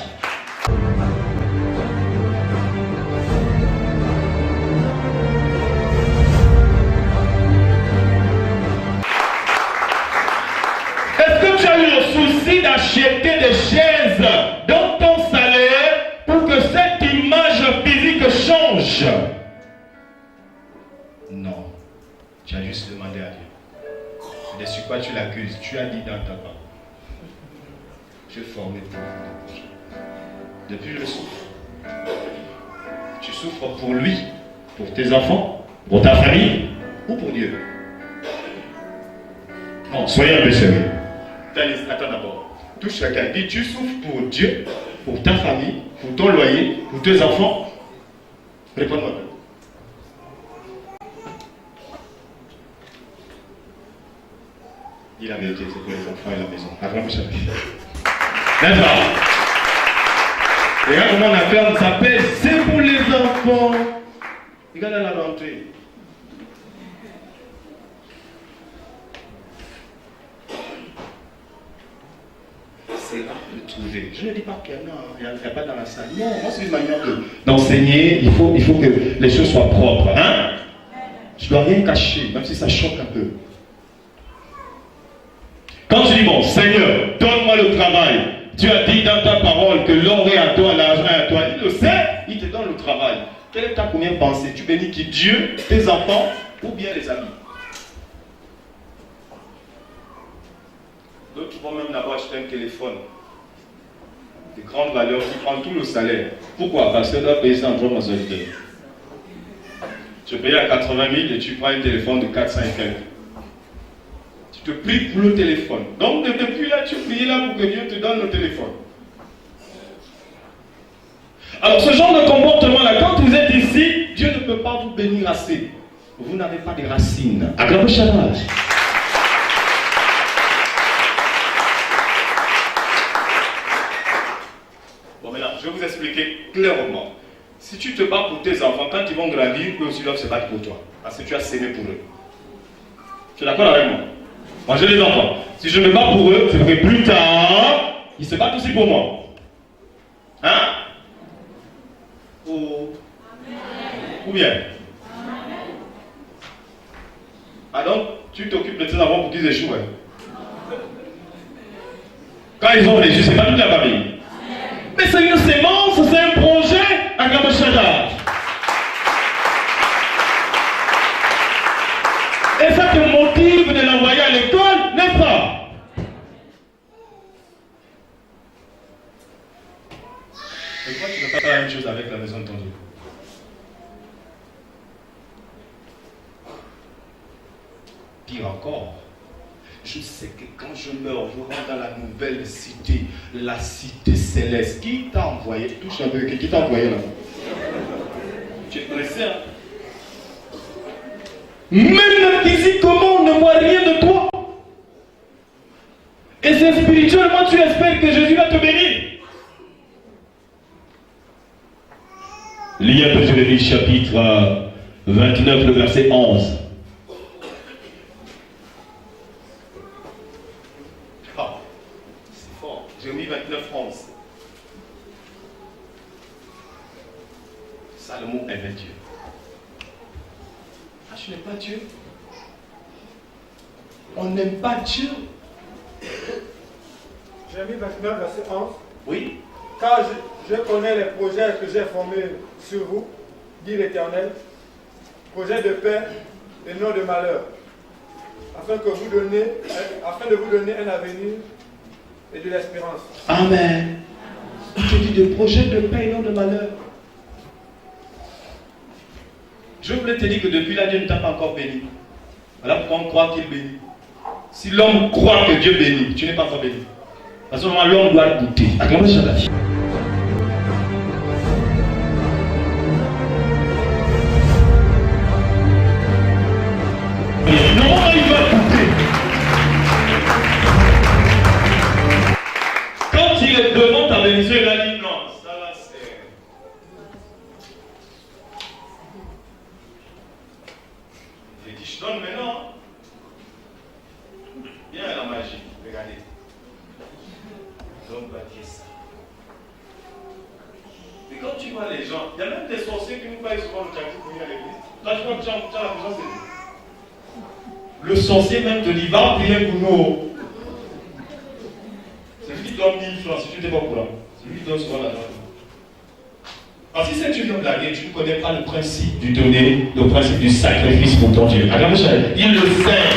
Est-ce que tu as eu le souci d'acheter des chaises dans ton salaire pour que cette image physique change? Non. tu l'accuses. Tu as dit dans ta part. Je formé pour vous. Depuis je souffre. Tu souffres pour lui, pour tes enfants, pour ta famille ou pour Dieu? Non, soyez un peu sérieux. Attends d'abord. Touche chacun. Dis, tu souffres pour Dieu, pour ta famille, pour ton loyer, pour tes enfants? Réponds-moi. Dis la vérité, c'est pour les enfants et la maison. Avant que ça n'est-ce pas? Regarde comment la ferme s'appelle, c'est pour les enfants. Regarde à la rentrée. C'est à de trouver. Je ne dis pas qu'il y a pas dans la salle. Non, moi c'est une manière d'enseigner. Il faut que les choses soient propres. Hein? Je ne dois rien cacher, même si ça choque un peu. Quand tu dis, bon, Seigneur, donne-moi le travail. Tu as dit dans ta parole que l'or est à toi, l'argent est à toi. Il le sait, il te donne le travail. Quelle est ta première pensée? Tu bénis qui? Dieu, tes enfants ou bien les amis? D'autres vont même d'abord acheter un téléphone de grande valeur qui prend tout le salaire. Pourquoi? Parce que tu dois payer ça en 3 mensualités. Tu payes à 80 000 et tu prends un téléphone de 400 et quelques. Tu te pries pour le téléphone. Donc depuis là, tu pries là pour que Dieu te donne le téléphone. Alors ce genre de comportement-là, quand vous êtes ici, Dieu ne peut pas vous bénir assez. Vous n'avez pas de racines. Acclamez Shabbat. Bon maintenant, je vais vous expliquer clairement. Si tu te bats pour tes enfants, quand ils vont grandir, eux aussi doivent se battre pour toi. Parce que tu as sémé pour eux. Tu es d'accord avec moi? Moi j'ai des enfants. Si je me bats pour eux, c'est que plus tard, ils se battent aussi pour moi. Hein? Ou bien? Ah donc, tu t'occupes de tes enfants pour qu'ils échouent. Hein? Quand ils ont réussi, c'est pas toute la famille. Mais c'est une sémence, c'est un projet à Gamashada. Et ça te motive de l'envoyer à l'école, n'est-ce pas? Et pourquoi tu ne fais pas la même chose avec la maison de ton Dieu? Pire encore, je sais que quand je meurs, je rentre dans la nouvelle cité, la cité céleste. Qui t'a envoyé? Touche un peu, qui t'a envoyé là? Tu es pressé, hein? Même physiquement, on ne voit rien de toi. Et c'est spirituellement, tu espères que Jésus va te bénir. Lis un peu Jérémie chapitre 29, le verset 11. Ah, c'est fort. Jérémie 29, 11. Salomon aimait Dieu. Ah, je n'aime pas Dieu. On n'aime pas Dieu. Jérémie 29, verset 11. Oui. Car je connais les projets que j'ai formés sur vous, dit l'Éternel, projets de paix et non de malheur, afin de vous donner un avenir et de l'espérance. Amen. Il te dit de projets de paix et non de malheur. Je voulais te dire que depuis là, Dieu ne t'a pas encore béni. Voilà pourquoi on croit qu'il bénit. Si l'homme croit que Dieu bénit, tu n'es pas encore béni. À ce moment, l'homme doit goûter. Acclamez Shabbat. Normalement, il va goûter. Quand il est devant ta bénédiction, il a dit non, ça là c'est. Il dit je donne maintenant. Bien la magie, regardez. L'homme va dire ça. Et quand tu vois les gens, il y a même des sorciers qui nous payent souvent le tchaki pour venir à l'église. Là, tu vois que tu as la présence de Dieu. Le sorcier même te dit, va prier pour nous. C'est lui qui donne 1000 francs, si tu n'es pas au courant. C'est lui qui donne souvent l'argent. Parce que si tu viens blaguer, tu ne connais pas le principe du donner, le principe du sacrifice pour ton Dieu. Il le sait.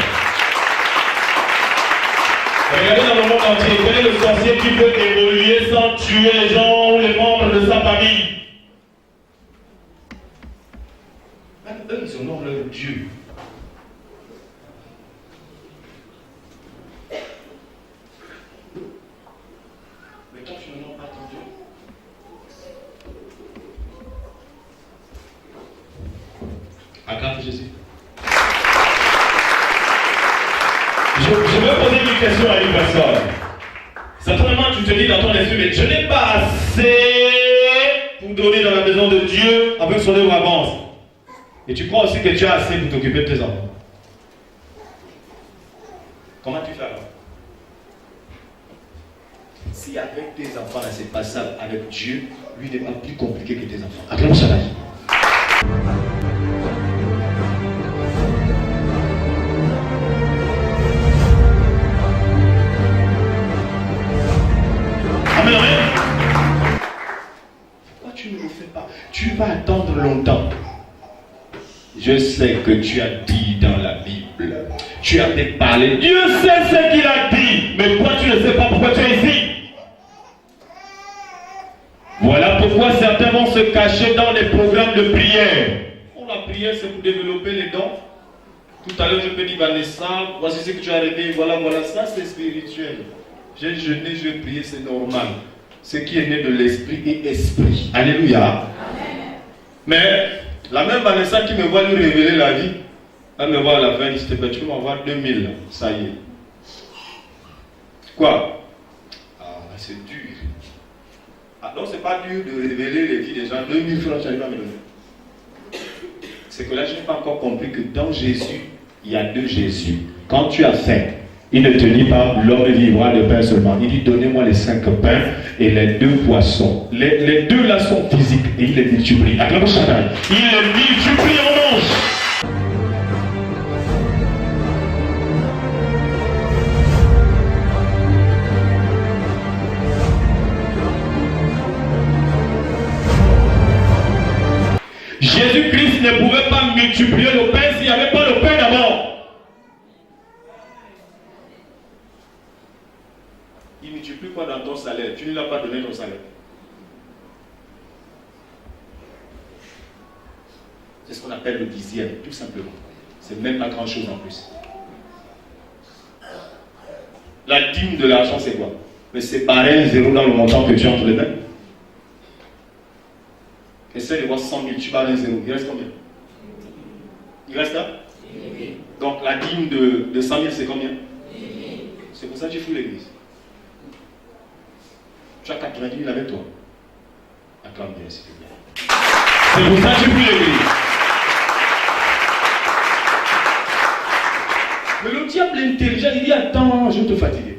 entier. Quel est le sorcier qui peut évoluer sans tuer les gens ou les membres de sa famille? Même eux, ils honorent leur Dieu. Mais toi, tu n'honores pas ton Dieu. Acclame Jésus. Je vais poser une question à une personne. Certainement, tu te dis dans ton esprit, mais je n'ai pas assez pour donner dans la maison de Dieu avec son œuvre avance. Et tu crois aussi que tu as assez pour t'occuper de tes enfants. Comment tu fais alors? Si avec tes enfants, là, c'est pas ça, avec Dieu, lui n'est pas plus compliqué que tes enfants. Acclame ça. Amen, amen. Pourquoi tu ne le fais pas? Tu vas attendre longtemps. Je sais que tu as dit dans la Bible, tu as parlé, Dieu sait ce qu'il a dit, mais toi tu ne sais pas pourquoi tu es ici. Voilà pourquoi certains vont se cacher dans les programmes de prière. Oh, la prière c'est pour développer les dons. Tout à l'heure je peux dire Vanessa, voici ce que tu as rêvé, voilà, ça c'est spirituel. J'ai jeûné, j'ai prié, c'est normal. Ce qui est né de l'esprit est esprit. Alléluia. Amen. Mais la même Vanessa qui me voit lui révéler la vie, elle me voit à la fin, elle dit, s'il te plaît, tu peux m'avoir 2000, ça y est. Quoi? Ah, c'est dur. Ah non, c'est pas dur de révéler les vies des gens. 2000 francs, tu n'arrives pas à me donner. C'est que là, je n'ai pas encore compris que dans Jésus, il y a deux Jésus. Quand tu as faim, il ne te dit pas, l'homme vivra de pain seulement. Il dit, donnez-moi les 5 pains et les 2 poissons. Les deux là sont physiques et il les multiplie. Acclame Satan. Il les multiplie en ange. Jésus-Christ ne pouvait pas multiplier le pain s'il n'y avait pas le pain d'abord. Il ne multiplie pas dans ton salaire. Tu ne l'as pas donné ton salaire. C'est ce qu'on appelle le dixième, tout simplement. C'est même pas grand chose en plus. La dîme de l'argent, c'est quoi? Mais c'est pareil, un zéro dans le montant que tu as entre les mains. Essaye de voir 100 000, tu barres un zéro. Il reste combien? Il reste là? Donc la dîme de 100 000, c'est combien? C'est pour ça que tu fous l'église. Tu as 90 000 avec toi. Acclame bien, s'il te plaît. C'est pour ça que tu fous l'église. Mais le diable est intelligent, il dit attends, je vais te fatiguer.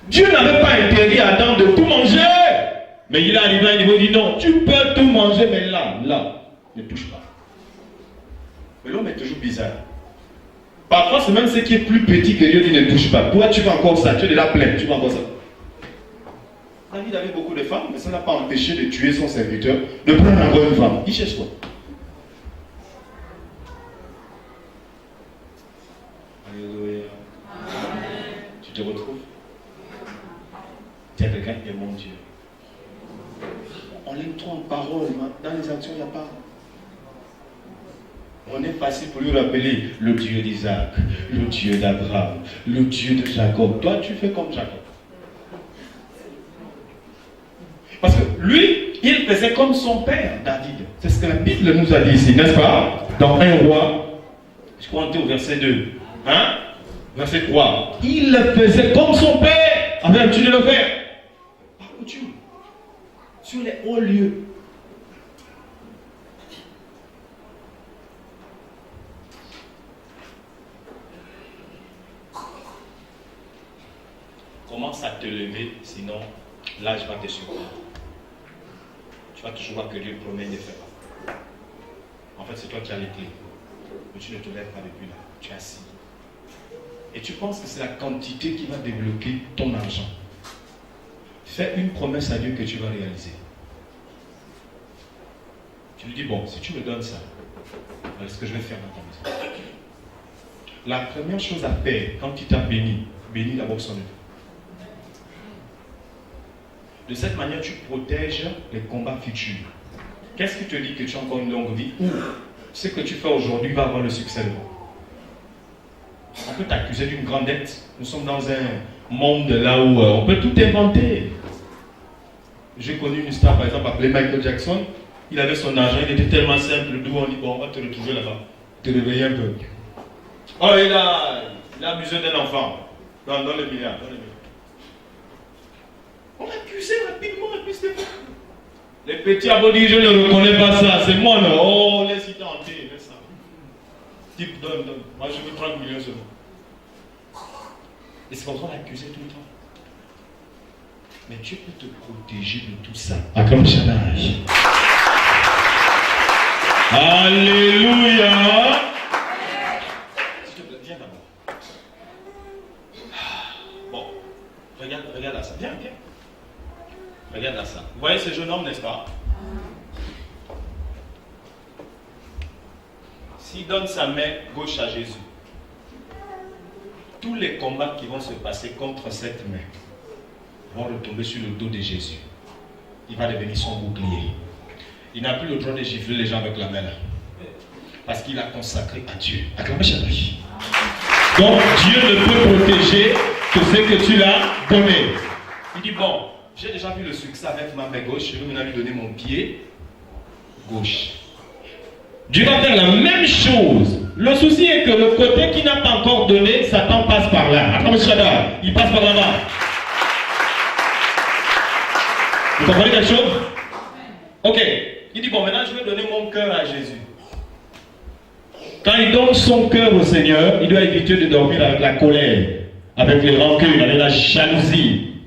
Dieu n'avait pas interdit à Adam de tout manger. Mais il est arrivé à un niveau, il dit non, tu peux tout manger, mais là, ne touche pas. Mais l'homme est toujours bizarre. Parfois, c'est même ce qui est plus petit que Dieu dit ne touche pas. Toi, tu vas encore ça, tu es déjà plein, tu vas encore ça. David avait beaucoup de femmes, mais ça n'a pas empêché de tuer son serviteur, de prendre encore une femme. Il cherche quoi? Alléluia. Tu te retrouves? Tu es quelqu'un qui est mon Dieu. On l'aime trop en parole, mais dans les actions, il n'y a pas. On est facile pour lui rappeler le Dieu d'Isaac, le Dieu d'Abraham, le Dieu de Jacob. Toi, tu fais comme Jacob. Parce que lui, il faisait comme son père, David. C'est ce que la Bible nous a dit ici, n'est-ce pas? Dans 1 roi, je crois qu'on est au verset 2. Hein? Verset 3. Il faisait comme son père, avec l'habitude de le faire. Par coutume. Sur les hauts lieux. Commence à te lever, sinon l'âge va te surprendre. Tu vas toujours voir que Dieu promet de faire. En fait, c'est toi qui as les clés. Mais tu ne te lèves pas depuis là. Tu es assis. Et tu penses que c'est la quantité qui va débloquer ton argent. Fais une promesse à Dieu que tu vas réaliser. Tu lui dis, bon, si tu me donnes ça, voilà ce que je vais faire dans ta maison. La première chose à faire quand tu t'as béni, bénis d'abord son œuvre. De cette manière, tu protèges les combats futurs. Qu'est-ce qui te dit que tu as encore une longue vie ou ce que tu fais aujourd'hui va avoir le succès demain? On peut t'accuser d'une grande dette. Nous sommes dans un monde là où on peut tout inventer. J'ai connu une star, par exemple, appelée Michael Jackson. Il avait son argent, il était tellement simple, d'où on dit, bon, on va te retrouver là-bas. Te réveiller un peu. Oh, il a besoin d'un enfant. Dans le milliard. On l'accusait rapidement, les petits abonnés, je ne reconnais pas ça. C'est moi, non. Oh, laisse-y tenter, laisse ça. Type, donne. Moi, je veux 30 millions seulement. Et c'est comme ça qu'on l'accusait tout le temps. Mais Dieu peut te protéger de tout ça. Comme Shaddai. Alléluia. S'il te plaît, viens d'abord. Bon, regarde à ça. Viens. Regarde à ça. Vous voyez ce jeune homme, n'est-ce pas? S'il donne sa main gauche à Jésus, tous les combats qui vont se passer contre cette main vont retomber sur le dos de Jésus. Il va devenir son bouclier. Il n'a plus le droit de gifler les gens avec la main là. Parce qu'il a consacré à Dieu. Acclamez Shaddai. Donc Dieu ne peut protéger que ce que tu l'as donné. Il dit bon, j'ai déjà vu le succès avec ma main gauche, je vais maintenant lui donner mon pied gauche. Dieu va faire la même chose. Le souci est que le côté qui n'a pas encore donné, Satan passe par là. Acclamez Shaddai. Il passe par là-bas. Vous comprenez quelque chose? Ok. Il dit, bon, maintenant je vais donner mon cœur à Jésus. Quand il donne son cœur au Seigneur, il doit éviter de dormir avec la colère, avec les rancunes, avec la jalousie.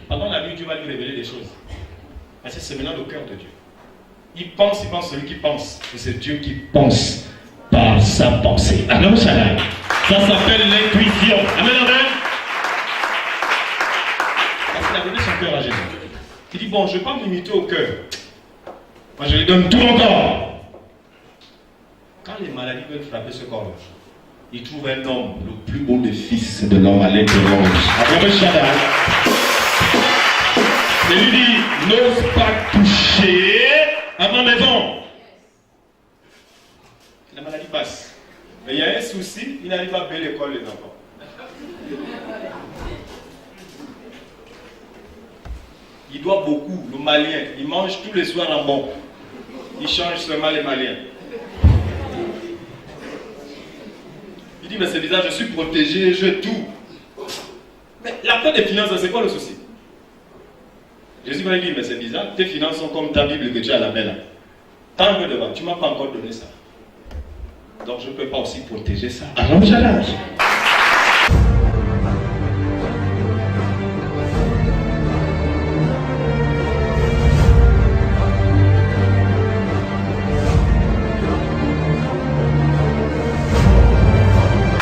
Pendant la nuit, Dieu va lui révéler des choses. Parce que c'est maintenant le cœur de Dieu. Il pense celui qui pense. Et c'est Dieu qui pense par sa pensée. Amen. Ça s'appelle l'intuition. Amen, amen. Parce qu'il a donné son cœur à Jésus. Il dit, bon, je ne vais pas me limiter au cœur. Moi, je lui donne tout mon corps. Quand les maladies veulent frapper ce corps-là, il trouve un homme, le plus beau des fils de l'homme à l'intérieur. Après Shaddai. Et lui dit, n'ose pas toucher à ma maison. La maladie passe. Mais il y a un souci, il n'arrive pas à payer l'école des enfants. Il doit beaucoup, le Malien. Il mange tous les soirs en bon. Il change seulement les Maliens. Il dit, mais c'est bizarre, je suis protégé, je tout. Mais la fin des finances, c'est quoi le souci? Jésus va lui dire, mais c'est bizarre, tes finances sont comme ta Bible que tu as à la main là. Tant que devant, tu ne m'as pas encore donné ça. Donc je ne peux pas aussi protéger ça. Alors j'allais.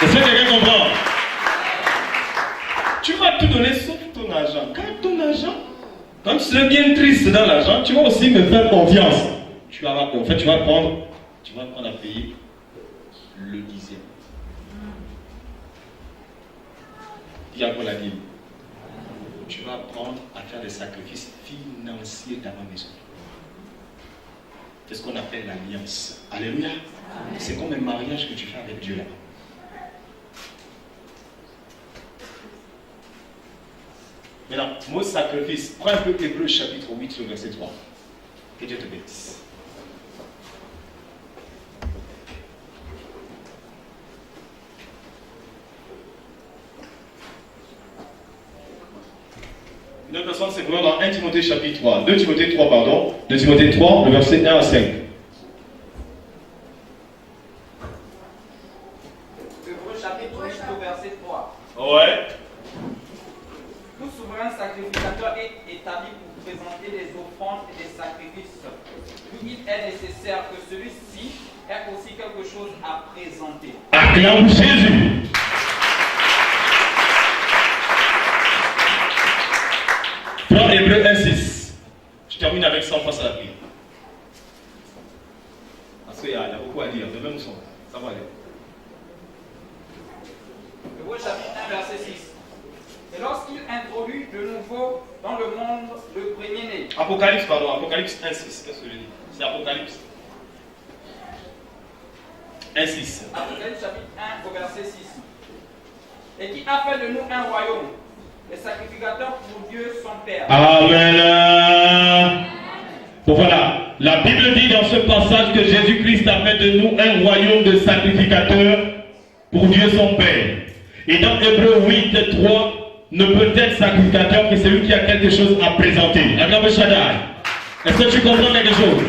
Est-ce que quelqu'un comprend? Tu vas tout donner sauf ton argent. Quand tu serais bien triste dans l'argent, tu vas aussi me faire confiance. Tu vas prendre à payer le 10e. Il y a pour la Bible. Tu vas apprendre à faire des sacrifices financiers dans ma maison. C'est ce qu'on appelle l'alliance. Alléluia. C'est comme un mariage que tu fais avec Dieu là. Maintenant, mot sacrifice. Prends un peu Hébreux chapitre 8, le verset 3. Que Dieu te bénisse. Une autre personne, c'est vraiment dans 1 Timothée chapitre 3. 2 Timothée 3, pardon. 2 Timothée 3, le verset 1 à 5. Hébreux chapitre 8, le verset 3. Ouais. Tout souverain sacrificateur est établi pour présenter des offrandes et des sacrifices. D'où il est nécessaire que celui-ci ait aussi quelque chose à présenter. Acclame Jésus. Prends Hébreux 1:6. Je termine avec ça, on passe à la prière. Parce qu'il y a beaucoup à dire. De même son. Ça va aller. introduit de nouveau dans le monde le premier-né. Apocalypse, pardon, Apocalypse 1,6. Qu'est-ce que je dis? C'est Apocalypse 1,6. Apocalypse chapitre 1 au verset 6. Et qui a fait de nous un royaume, les sacrificateurs pour Dieu son Père. Amen. Bon, voilà, la Bible dit dans ce passage que Jésus-Christ a fait de nous un royaume de sacrificateurs pour Dieu son Père. Et dans Hébreux 8, 3, ne peut être sacrificateur que celui qui a quelque chose à présenter. Est-ce que tu comprends quelque chose?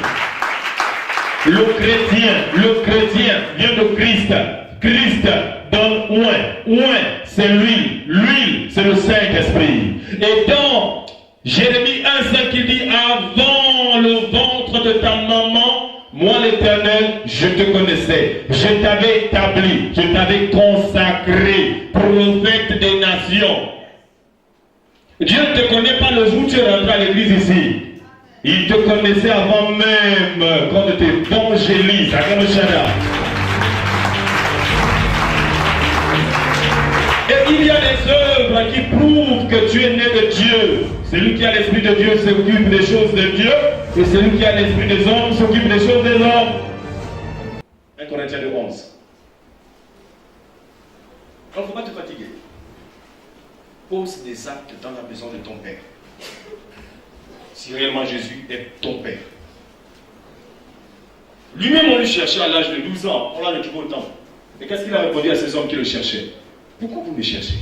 Le chrétien vient de Christ. Christ donne oint, c'est l'huile. L'huile, c'est le Saint-Esprit. Et dans Jérémie 1,5, il dit, avant le ventre de ta maman, moi l'Éternel, je te connaissais. Je t'avais établi, je t'avais consacré, prophète des nations. Dieu ne te connaît pas le jour où tu es rentré à l'église ici. Il te connaissait avant même qu'on était évangéliste. Et il y a des œuvres qui prouvent que tu es né de Dieu. Celui qui a l'esprit de Dieu s'occupe des choses de Dieu. Et celui qui a l'esprit des hommes s'occupe des choses des hommes. 1 Corinthiens 11. Il ne faut pas te fatiguer. Pose des actes dans la maison de ton Père. Si réellement Jésus est ton Père. Lui-même, on le cherchait à l'âge de 12 ans. On l'a retrouvé au temple. Et qu'est-ce qu'il a répondu à ces hommes qui le cherchaient? Pourquoi vous me cherchez?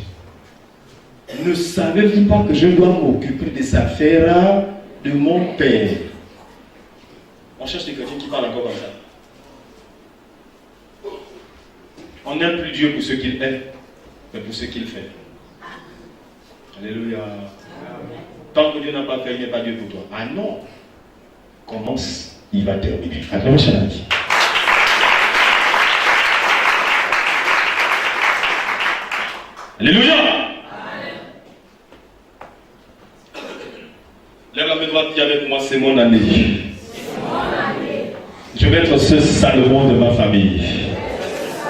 Ne savez-vous pas que je dois m'occuper des affaires de mon Père? On cherche des chrétiens qui parlent encore comme ça. On n'aime plus Dieu pour ce qu'il est, mais pour ce qu'il fait. Alléluia. Tant que Dieu n'a pas fait, il n'est pas Dieu pour toi. Ah non. Commence, il va terminer. Alléluia. Lève la main droite, dis avec moi, c'est mon année. Je vais être ce Salomon de ma famille.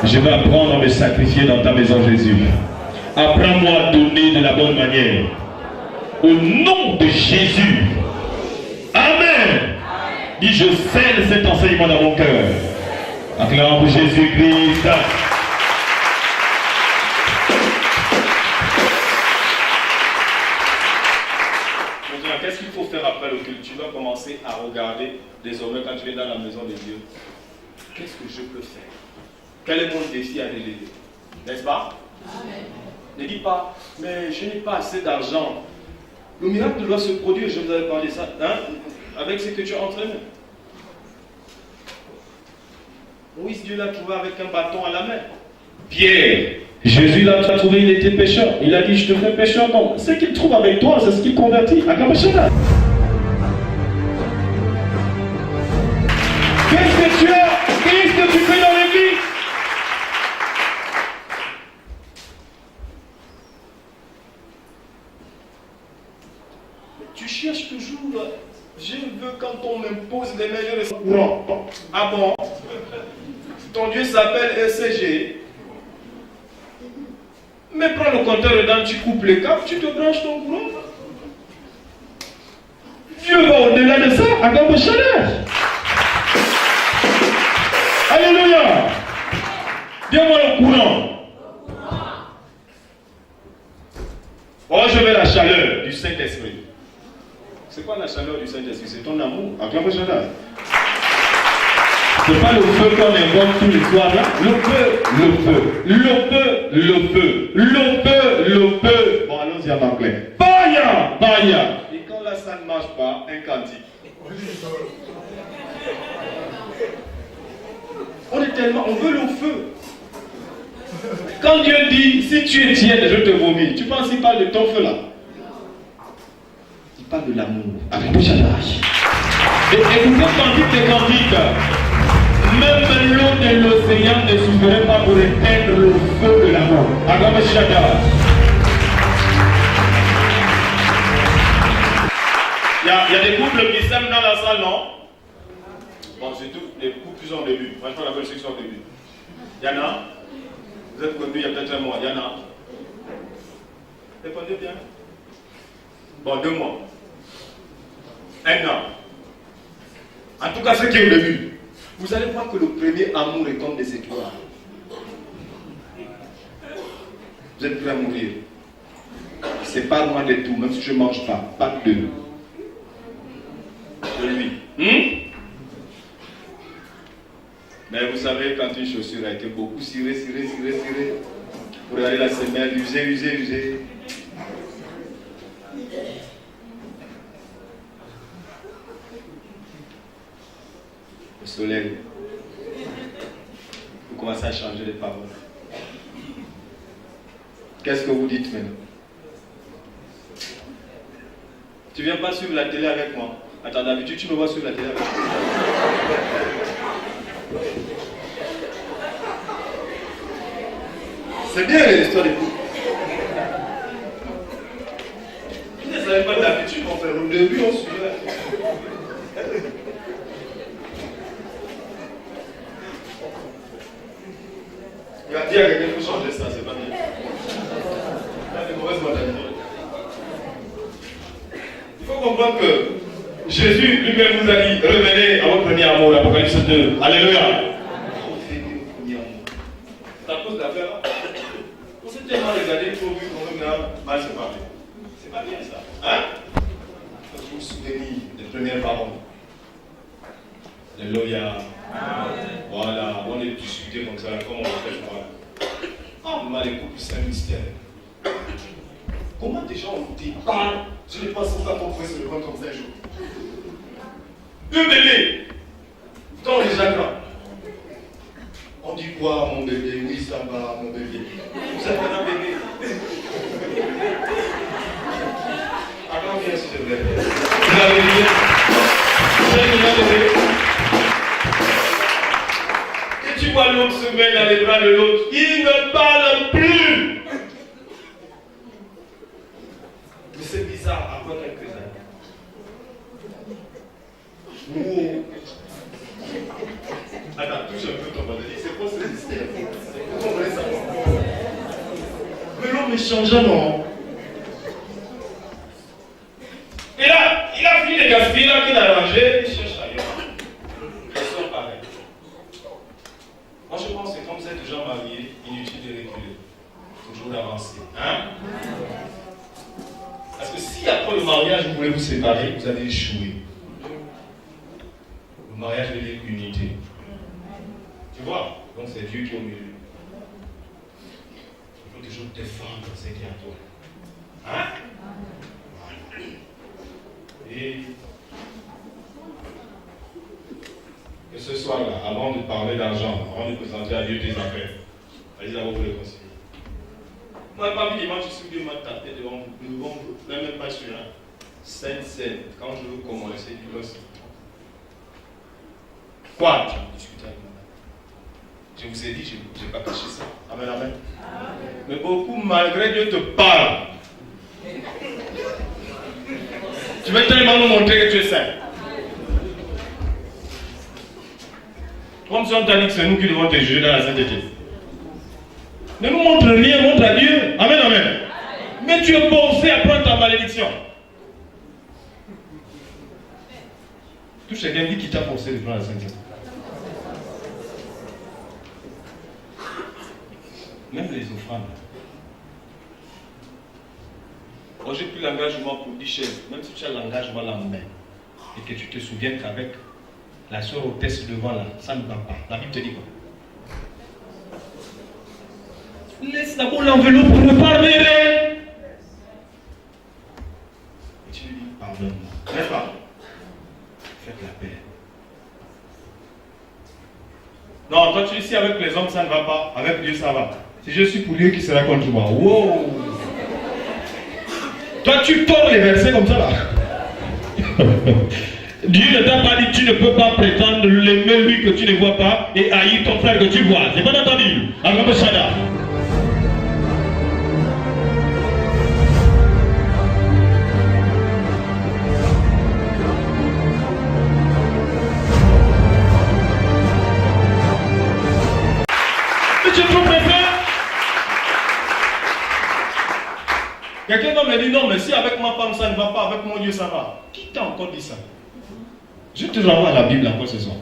Je vais apprendre à me sacrifier dans ta maison, Jésus. Apprends-moi à donner de la bonne manière. Au nom de Jésus. Amen. Dis, je scelle cet enseignement dans mon cœur. Acclamons pour Jésus-Christ. Maintenant, qu'est-ce qu'il faut faire après le culte? Tu dois commencer à regarder désormais quand tu es dans la maison de Dieu. Qu'est-ce que je peux faire? Quel est mon défi à relever? N'est-ce pas? Amen. Ne dis pas, mais je n'ai pas assez d'argent. Le miracle doit se produire, je vous avais parlé de ça, hein, avec ce que tu as entraîné. Moïse, Dieu l'a trouvé avec un bâton à la main. Pierre, Jésus l'a trouvé, il était pécheur. Il a dit, je te ferai pécheur. Non, ce qu'il trouve avec toi, c'est ce qu'il convertit. Qu'est-ce que tu as? Qu'est-ce que tu fais dans l'église? Tu cherches toujours, je veux quand on m'impose les meilleurs courants. Ah bon? Ton Dieu s'appelle ECG. Mais prends le compteur dedans, tu coupes les câbles, tu te branches ton courant. Dieu va au-delà de ça, à Gambo Chaleur. Alléluia. Dis-moi le courant. Oh, je veux la chaleur du Saint-Esprit. C'est quoi la chaleur du Saint-Esprit? C'est ton amour. Acclame le Shaddai. C'est pas le feu qu'on invoque tous les soirs là. Le feu, le feu, le feu, le feu, le feu, le feu. Bon, allons-y en anglais. Fire, fire. Et quand là ça ne marche pas, un cantique. On est tellement, on veut le feu. Quand Dieu dit, si tu es tiède, je te vomis, tu penses qu'il parle de ton feu là? Il parle de l'amour. Et écoutez cantique des cantiques. Même l'eau de l'océan ne suffirait pas pour éteindre le feu de l'amour. Il y a des couples qui s'aiment dans la salle, non? Bon, c'est tout, les couples qui sont au début. Moi, je parle de ceux qui sont au début. Il y en a? Vous êtes connus il y a peut-être un mois. Il y en a? Répondez bien. Bon, 2 mois. 1 an. En tout cas, ce qui est au début. Vous allez voir que le premier amour est comme des étoiles. Vous êtes prêts à mourir. C'est pas loin de tout, même si je ne mange pas de lui. Mais vous savez, quand une chaussure a été beaucoup cirée, vous regardez la semelle, usée. Le soleil. Vous commencez à changer les paroles. Qu'est-ce que vous dites maintenant? Tu viens pas suivre la télé avec moi? Attends, d'habitude, tu me vois suivre la télé avec moi. C'est bien l'histoire des coups. Je ne savais pas d'habitude, mon frère. Au début, on suivait. Il va dire à quelqu'un qu'il faut changer ça, c'est pas bien. C'est une mauvaise mentalité. Il faut comprendre que Jésus lui-même vous a dit, revenez à votre premier amour, l'Apocalypse 2. Alléluia. Revenez au premier amour. C'est à cause de l'affaire là. On s'est tellement regardé, il faut vu qu'on a mal se parler. C'est pas bien ça. Hein? Il faut vous souvenir des premières paroles. Alléluia. Voilà, on est discuté comme ça, comme on le fait. Oh, mais les couples, c'est un mystère. Comment des gens ont dit, je ne pense pas qu'on pourrait se le rendre comme ça un jour. 2 bébés, quand on les aggrave, on dit quoi, mon bébé? Oui, ça va, mon bébé. Vous êtes un bébé. Alors, viens, s'il te plaît. Vous avez dit, vous êtes un bébé. Et tu vois l'autre se mettre dans les bras de l'autre. Il ne parle plus. Mais c'est bizarre, après quelques années. Wow. Attends, touche un peu ton bandelier. C'est quoi ce mystère? Vous comprenez ça? Mais l'homme est changeant, non? Et là, il a fini de gaspiller, là, qu'il a rangé, il cherche ailleurs. Ils sont pareils. Moi, je pense que comme vous êtes déjà mariés, inutile de reculer. Toujours d'avancer. Hein? Parce que si après le mariage, vous voulez vous séparer, vous allez échouer. Le mariage veut dire unité. Tu vois? Donc c'est Dieu qui est au milieu. Il faut toujours défendre ce qui est à toi. Hein? Et que ce soir-là, avant de parler d'argent, avant de présenter à Dieu tes affaires, allez d'abord vous les conseiller. Moi, pas dimanche, je suis Dieu m'a tapé devant vous. Même pas sur un. Scène. Quand je veux commencer, du gosse. Quoi? Tu veux discuter avec moi? Je vous ai dit, je n'ai pas caché ça. Amen, amen. Mais beaucoup, malgré Dieu, te parlent. Tu veux tellement nous montrer que tu es saint. Comme si on t'a dit que c'est nous qui devons te juger dans la sainteté. Ne nous montre rien, montre à Dieu. Amen, amen. Mais tu es forcé à prendre ta malédiction. Tout chacun dit qu'il t'a forcé de prendre la sainteté. Même les offrandes. Moi, j'ai pris l'engagement pour 10 chaises. Même si tu as l'engagement là en main et que tu te souviens qu'avec la soeur hôtesse devant là, ça ne va pas. La Bible te dit quoi? Laisse d'abord l'enveloppe pour me pardonner. Et tu lui dis pardonne-moi. N'est-ce pas? Faites la paix. Non, toi tu dis si avec les hommes ça ne va pas, avec Dieu ça va. Si je suis pour Dieu, qui sera contre moi? Wow! Toi tu tords les versets comme ça là. Dieu ne t'a pas dit tu ne peux pas prétendre l'aimer lui que tu ne vois pas et haïr ton frère que tu vois. C'est pas dans ta Bible. Amen. Quelqu'un va me dire non, mais si avec ma femme ça ne va pas, avec mon Dieu ça va. Qui t'a encore dit ça? Je te renvoie à la Bible encore ce soir.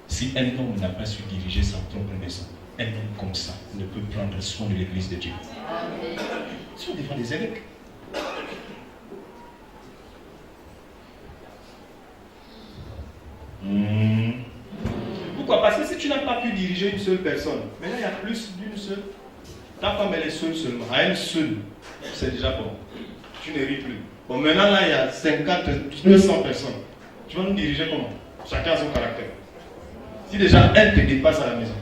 Si un homme n'a pas su diriger sa propre maison, un homme comme ça ne peut prendre soin de l'église de Dieu. Ce sont des fois des évêques. Pourquoi? Parce que si tu n'as pas pu diriger une seule personne, maintenant il y a plus d'une seule. Ta femme elle est seule seulement. À elle seule, c'est déjà bon. Tu ne ris plus. Bon, maintenant là il y a 50, 200 personnes. Tu vas nous diriger comment? Chacun a son caractère. Si déjà elle te dépasse à la maison.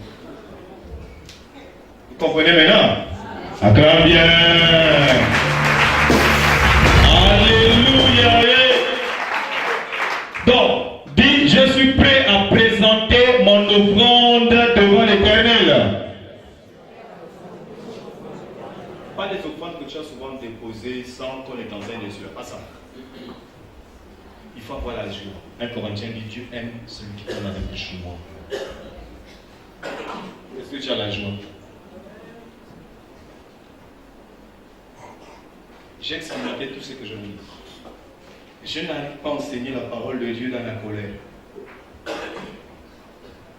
Vous comprenez maintenant? Acclame bien. Alléluia. Donc, dis, je suis prêt à présenter mon offrande devant l'Éternel. Pas des offrandes que tu as souvent déposées sans qu'on est en train de suivre. Pas ça. Il faut avoir la joie. 1 Corinthiens dit Dieu aime celui qui donne avec joie. Est-ce que tu as la joie? J'ai expérimenté tout ce que je vous dis. Je n'arrive pas à enseigner la parole de Dieu dans la colère.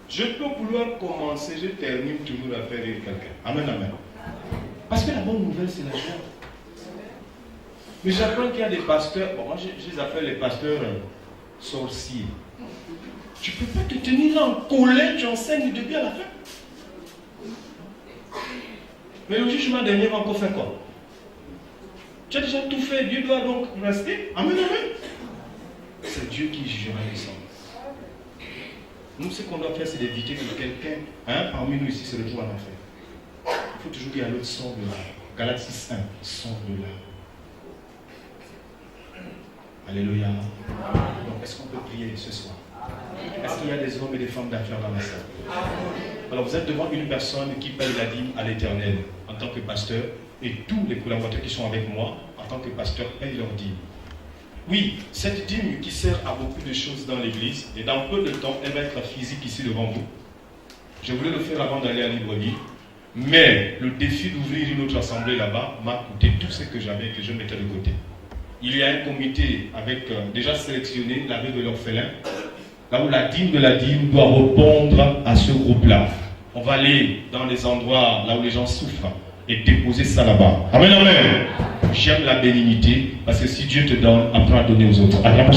Je peux vouloir commencer, je termine toujours à faire rire quelqu'un. Amen, amen. Parce que la bonne nouvelle, c'est la joie. Mais j'apprends qu'il y a des pasteurs, bon, moi je les appelle les pasteurs sorciers. Tu ne peux pas te tenir là en colère, tu enseignes du début à la fin. Mais le jugement dernier va encore faire quoi? Tu as déjà tout fait, Dieu doit donc rester. Amen, amen. C'est Dieu qui jugera les hommes. Nous, ce qu'on doit faire, c'est d'éviter que quelqu'un, parmi nous ici, se retrouve en enfer. Il faut toujours dire à l'autre, sors de là. Galates 6, 1, sors de là. Alléluia. Donc, est-ce qu'on peut prier ce soir? Est-ce qu'il y a des hommes et des femmes d'affaires dans la salle? Alors, vous êtes devant une personne qui paye la dîme à l'Éternel en tant que pasteur, et tous les collaborateurs qui sont avec moi en tant que pasteur payent leur dîme. Oui, cette dîme qui sert à beaucoup de choses dans l'église, et dans peu de temps, elle va être physique ici devant vous. Je voulais le faire avant d'aller à Libreville, mais le défi d'ouvrir une autre assemblée là-bas m'a coûté tout ce que j'avais et que je mettais de côté. Il y a un comité avec déjà sélectionné la veuve de l'orphelin, là où la dîme de la dîme doit répondre à ce groupe-là. On va aller dans les endroits là où les gens souffrent et déposer ça là-bas. Amen, amen. J'aime la bénignité parce que si Dieu te donne, apprends à donner aux autres. Alléluia.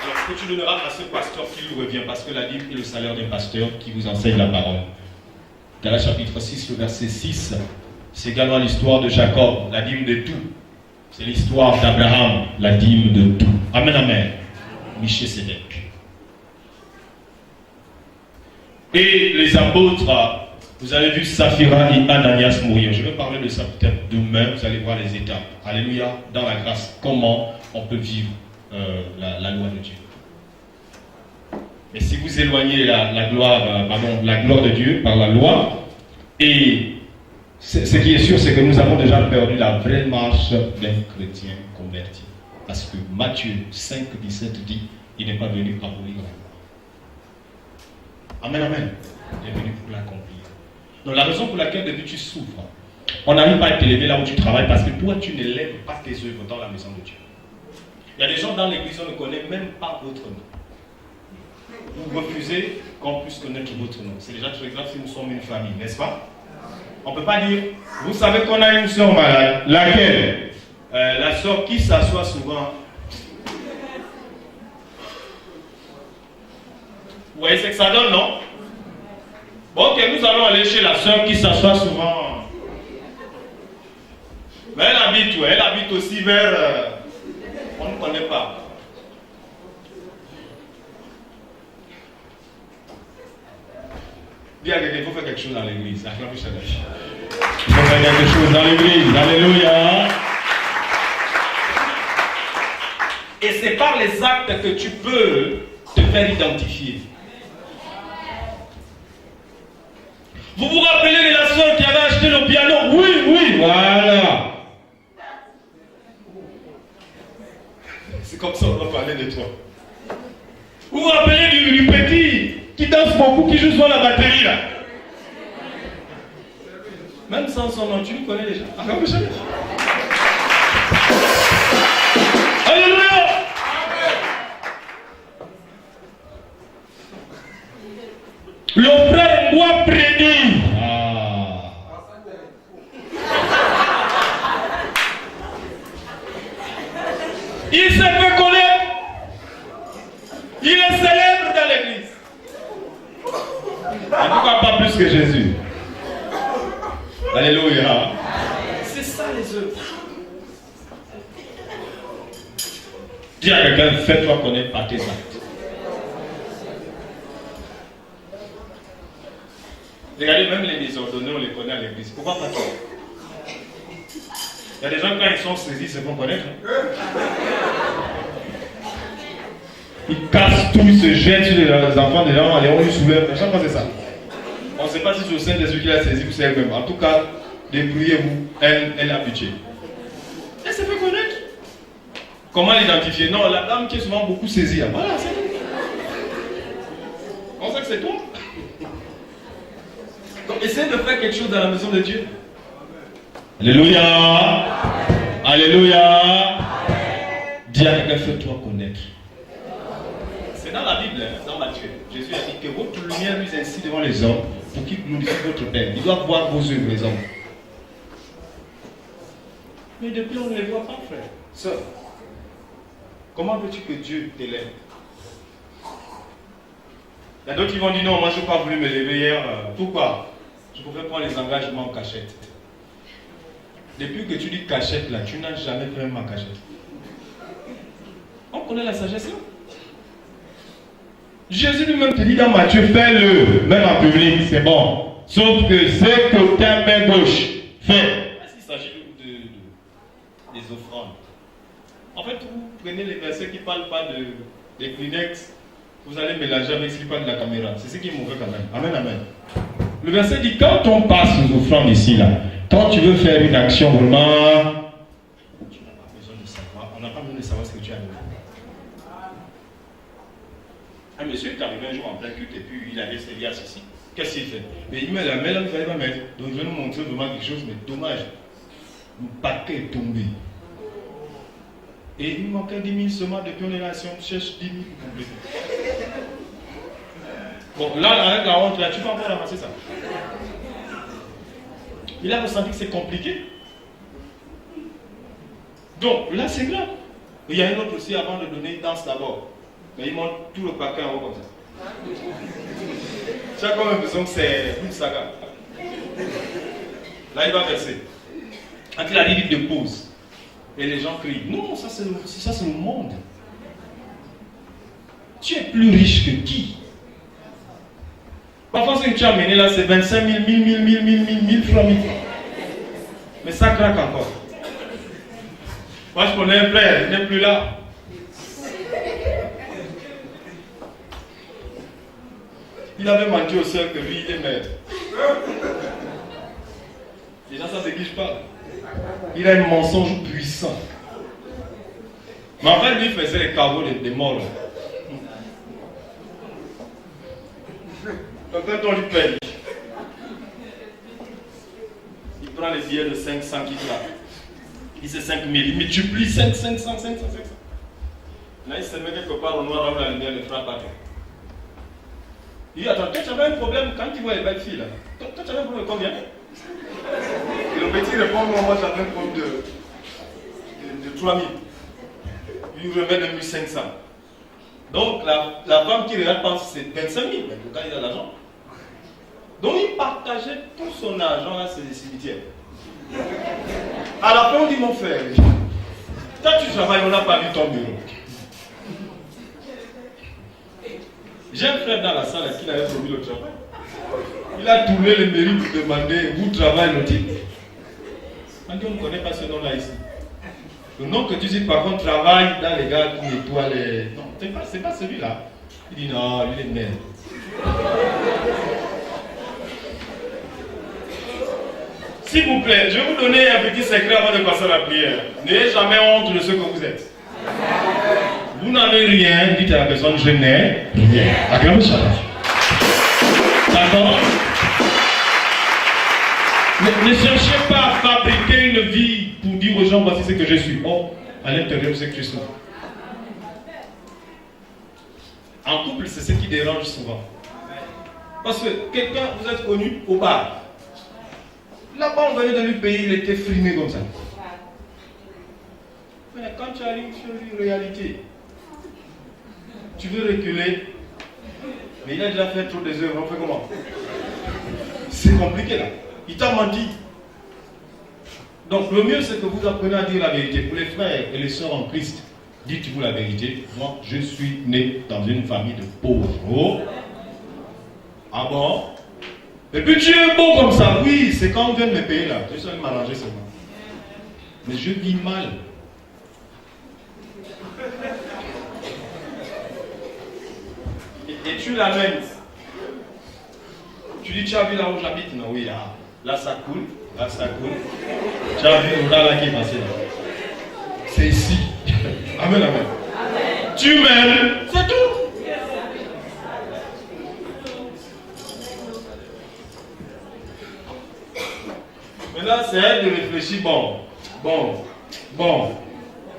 Alors, ce que tu donneras à ce pasteur qui lui revient, parce que la dîme est le salaire d'un pasteur qui vous enseigne la parole. Dans le chapitre 6, le verset 6, c'est également l'histoire de Jacob, la dîme de tout. C'est l'histoire d'Abraham, la dîme de tout. Amen, amen. Michel Sédek. Et les apôtres, vous avez vu Saphira et Ananias mourir. Je vais parler de ça peut-être demain, vous allez voir les étapes. Alléluia, dans la grâce, comment on peut vivre la loi de Dieu. Et si vous éloignez la gloire de Dieu par la loi, et ce qui est sûr, c'est que nous avons déjà perdu la vraie marche d'un chrétien converti. Parce que Matthieu 5, 17 dit, il n'est pas venu abolir la loi. Amen, amen. Il est venu pour l'accomplir. Donc la raison pour laquelle depuis tu souffres, on n'arrive pas à t'élever là où tu travailles parce que toi tu n'élèves pas tes œuvres dans la maison de Dieu. Il y a des gens dans l'église, on ne connaît même pas votre nom. Vous refusez qu'on puisse connaître votre nom. C'est déjà très grave si nous sommes une famille, n'est-ce pas? On ne peut pas dire, vous savez qu'on a une soeur malade. Laquelle? La soeur qui s'assoit souvent. Vous voyez ce que ça donne, non? Bon, ok, nous allons aller chez la soeur qui s'assoit souvent. Mais elle habite aussi vers... on ne connaît pas. Dis à quelqu'un, il faut faire quelque chose dans l'église. Il faut faire quelque chose dans l'église. Alléluia. Et c'est par les actes que tu peux te faire identifier. Vous vous rappelez de la soeur qui avait acheté le piano? Oui, voilà. C'est comme ça qu'on va parler de toi. Vous vous rappelez du petit qui danse beaucoup, qui joue sur la batterie là? Même sans son nom, tu le connais déjà. Encore que jamais. Alléluia. Le frère doit prédire. Il s'est fait connaître. Il est célèbre dans l'église. Et pourquoi pas plus que Jésus? Alléluia. C'est ça les œuvres. Dis à quelqu'un, fais-toi connaître par tes actes. Regardez, même les désordonnés, on les connaît à l'église. Pourquoi pas toi? Il y a des gens, quand ils sont saisis, ils se font connaître. Ils cassent tout, ils se jettent sur les enfants des gens, on les soulève. Chaque fois, c'est ça. On ne sait pas si c'est au sein de celui qui l'a saisi ou c'est elle-même. En tout cas, débrouillez-vous, elle a pitié. Elle se fait connaître. Comment l'identifier? Non, la dame qui est souvent beaucoup saisie. Voilà, c'est tout. On sait que c'est toi. Donc, essaie de faire quelque chose dans la maison de Dieu. Alléluia. Alléluia. Dis à quelqu'un, fais-toi connaître. C'est dans la Bible, dans Matthieu. Jésus a dit que votre lumière luise ainsi devant les hommes pour qu'ils glorifient votre Père. Il doit voir vos œuvres, les hommes. Mais depuis, on ne les voit pas, frère. Sœur, comment veux-tu que Dieu t'élève? Il y a d'autres qui vont dire non, moi je n'ai pas voulu me lever hier. Pourquoi? Je pouvais prendre les engagements en cachette. Depuis que tu dis cachette là, tu n'as jamais fait même en cachette. On connaît la sagesse là. Jésus lui-même te dit dans Matthieu, fais-le, même en public, c'est bon. Sauf que c'est que ta main gauche fait. S'il s'agit des offrandes. En fait, vous prenez les versets qui ne parlent pas des Kleenex, vous allez mélanger avec ce qui parle de la caméra. C'est ce qui est mauvais quand même. Amen, amen. Le verset dit, quand on passe aux offrandes ici, là, quand tu veux faire une action vraiment, tu n'as pas besoin de savoir, on n'a pas besoin de savoir ce que tu as donné. Un monsieur est arrivé un jour en plein culte et puis il avait ses liasses ici. Qu'est-ce qu'il fait? Mais il met la main là, il ne fallait pas mettre. Donc je vais nous montrer vraiment quelque chose, mais dommage. Le paquet est tombé. Et il manquait 10 000 seulement depuis on est là, si on cherche 10 000 pour compléter. Bon, là, avec la honte, là, tu peux encore ramasser ça. Il a ressenti que c'est compliqué. Donc, là, c'est grave. Il y a une autre aussi, avant de donner, il danse d'abord. Mais il monte tout le paquet en haut comme ça. Tu as quand même besoin que c'est une saga. Là, il va verser. Quand il a dit, il te pose. Et les gens crient. Non, ça c'est le monde. Tu es plus riche que qui? Parfois, ce que tu as mené là, c'est 25 000, 1000 francs. Mais ça craque encore. Moi, je connais un frère, il n'est plus là. Il avait menti au seul que lui, il est maître. Déjà, ça, c'est qui je parle. Il a un mensonge puissant. Mais en fait, lui faisait les caveaux des morts. Donc, quand on lui paye, il prend les billets de 500 qu'il a. Il c'est 5000. Il multiplie 500. Là, il se met quelque part au noir, la lumière, le frappe à terre. Il dit, attends, toi, tu avais un problème quand tu vois les belles filles là. Toi, tu avais un problème de combien? Et le petit répond, moi, j'avais un problème de 3000. Il lui remet 2500. Donc, la femme qui regarde pense que c'est 25 000, mais quand il a l'argent. Donc, il partageait tout son argent à ces cimetières. À la fin, on dit, mon frère, quand tu travailles, on n'a pas vu ton bureau. J'ai un frère dans la salle qui avait promis le travail. Il a tourné les mairies pour demander où travaille le type. On dit, on ne connaît pas ce nom-là ici. Le nom que tu dis, par contre, travaille dans les gars qui nettoient les... Non, c'est pas celui-là. Il dit, non, il est merde. S'il vous plaît, je vais vous donner un petit secret avant de passer à la prière. N'ayez jamais honte de ce que vous êtes. Vous n'avez rien, dites à la personne, je n'ai rien. Acclamez ça. D'accord? Ne cherchez pas à fabriquer une vie pour dire aux gens voici ce que je suis. Oh, à l'intérieur, c'est que tu souffres. En couple, c'est ce qui dérange souvent. Parce que quelqu'un, vous êtes connu au bar. Là-bas, on venait de lui payer, il était frimé comme ça. Mais quand tu arrives sur une réalité, tu veux reculer, mais il a déjà fait trop des œuvres, on fait comment? C'est compliqué là. Il t'a menti. Donc le mieux c'est que vous appreniez à dire la vérité. Pour les frères et les sœurs en Christ, dites-vous la vérité. Moi, je suis né dans une famille de pauvres. Oh. Ah bon? Et puis tu es beau comme ça. Oui, c'est quand on vient de me payer là. Je suis allé m'arranger seulement. Mais je vis mal. Et tu l'amènes. Tu dis, tu as vu là où j'habite? Non, oui, là ça coule, là ça coule. Tu as vu là qui est passé là? C'est ici. Amen, amen. Amen. Tu m'aimes, c'est tout. Maintenant, c'est elle de réfléchir, bon.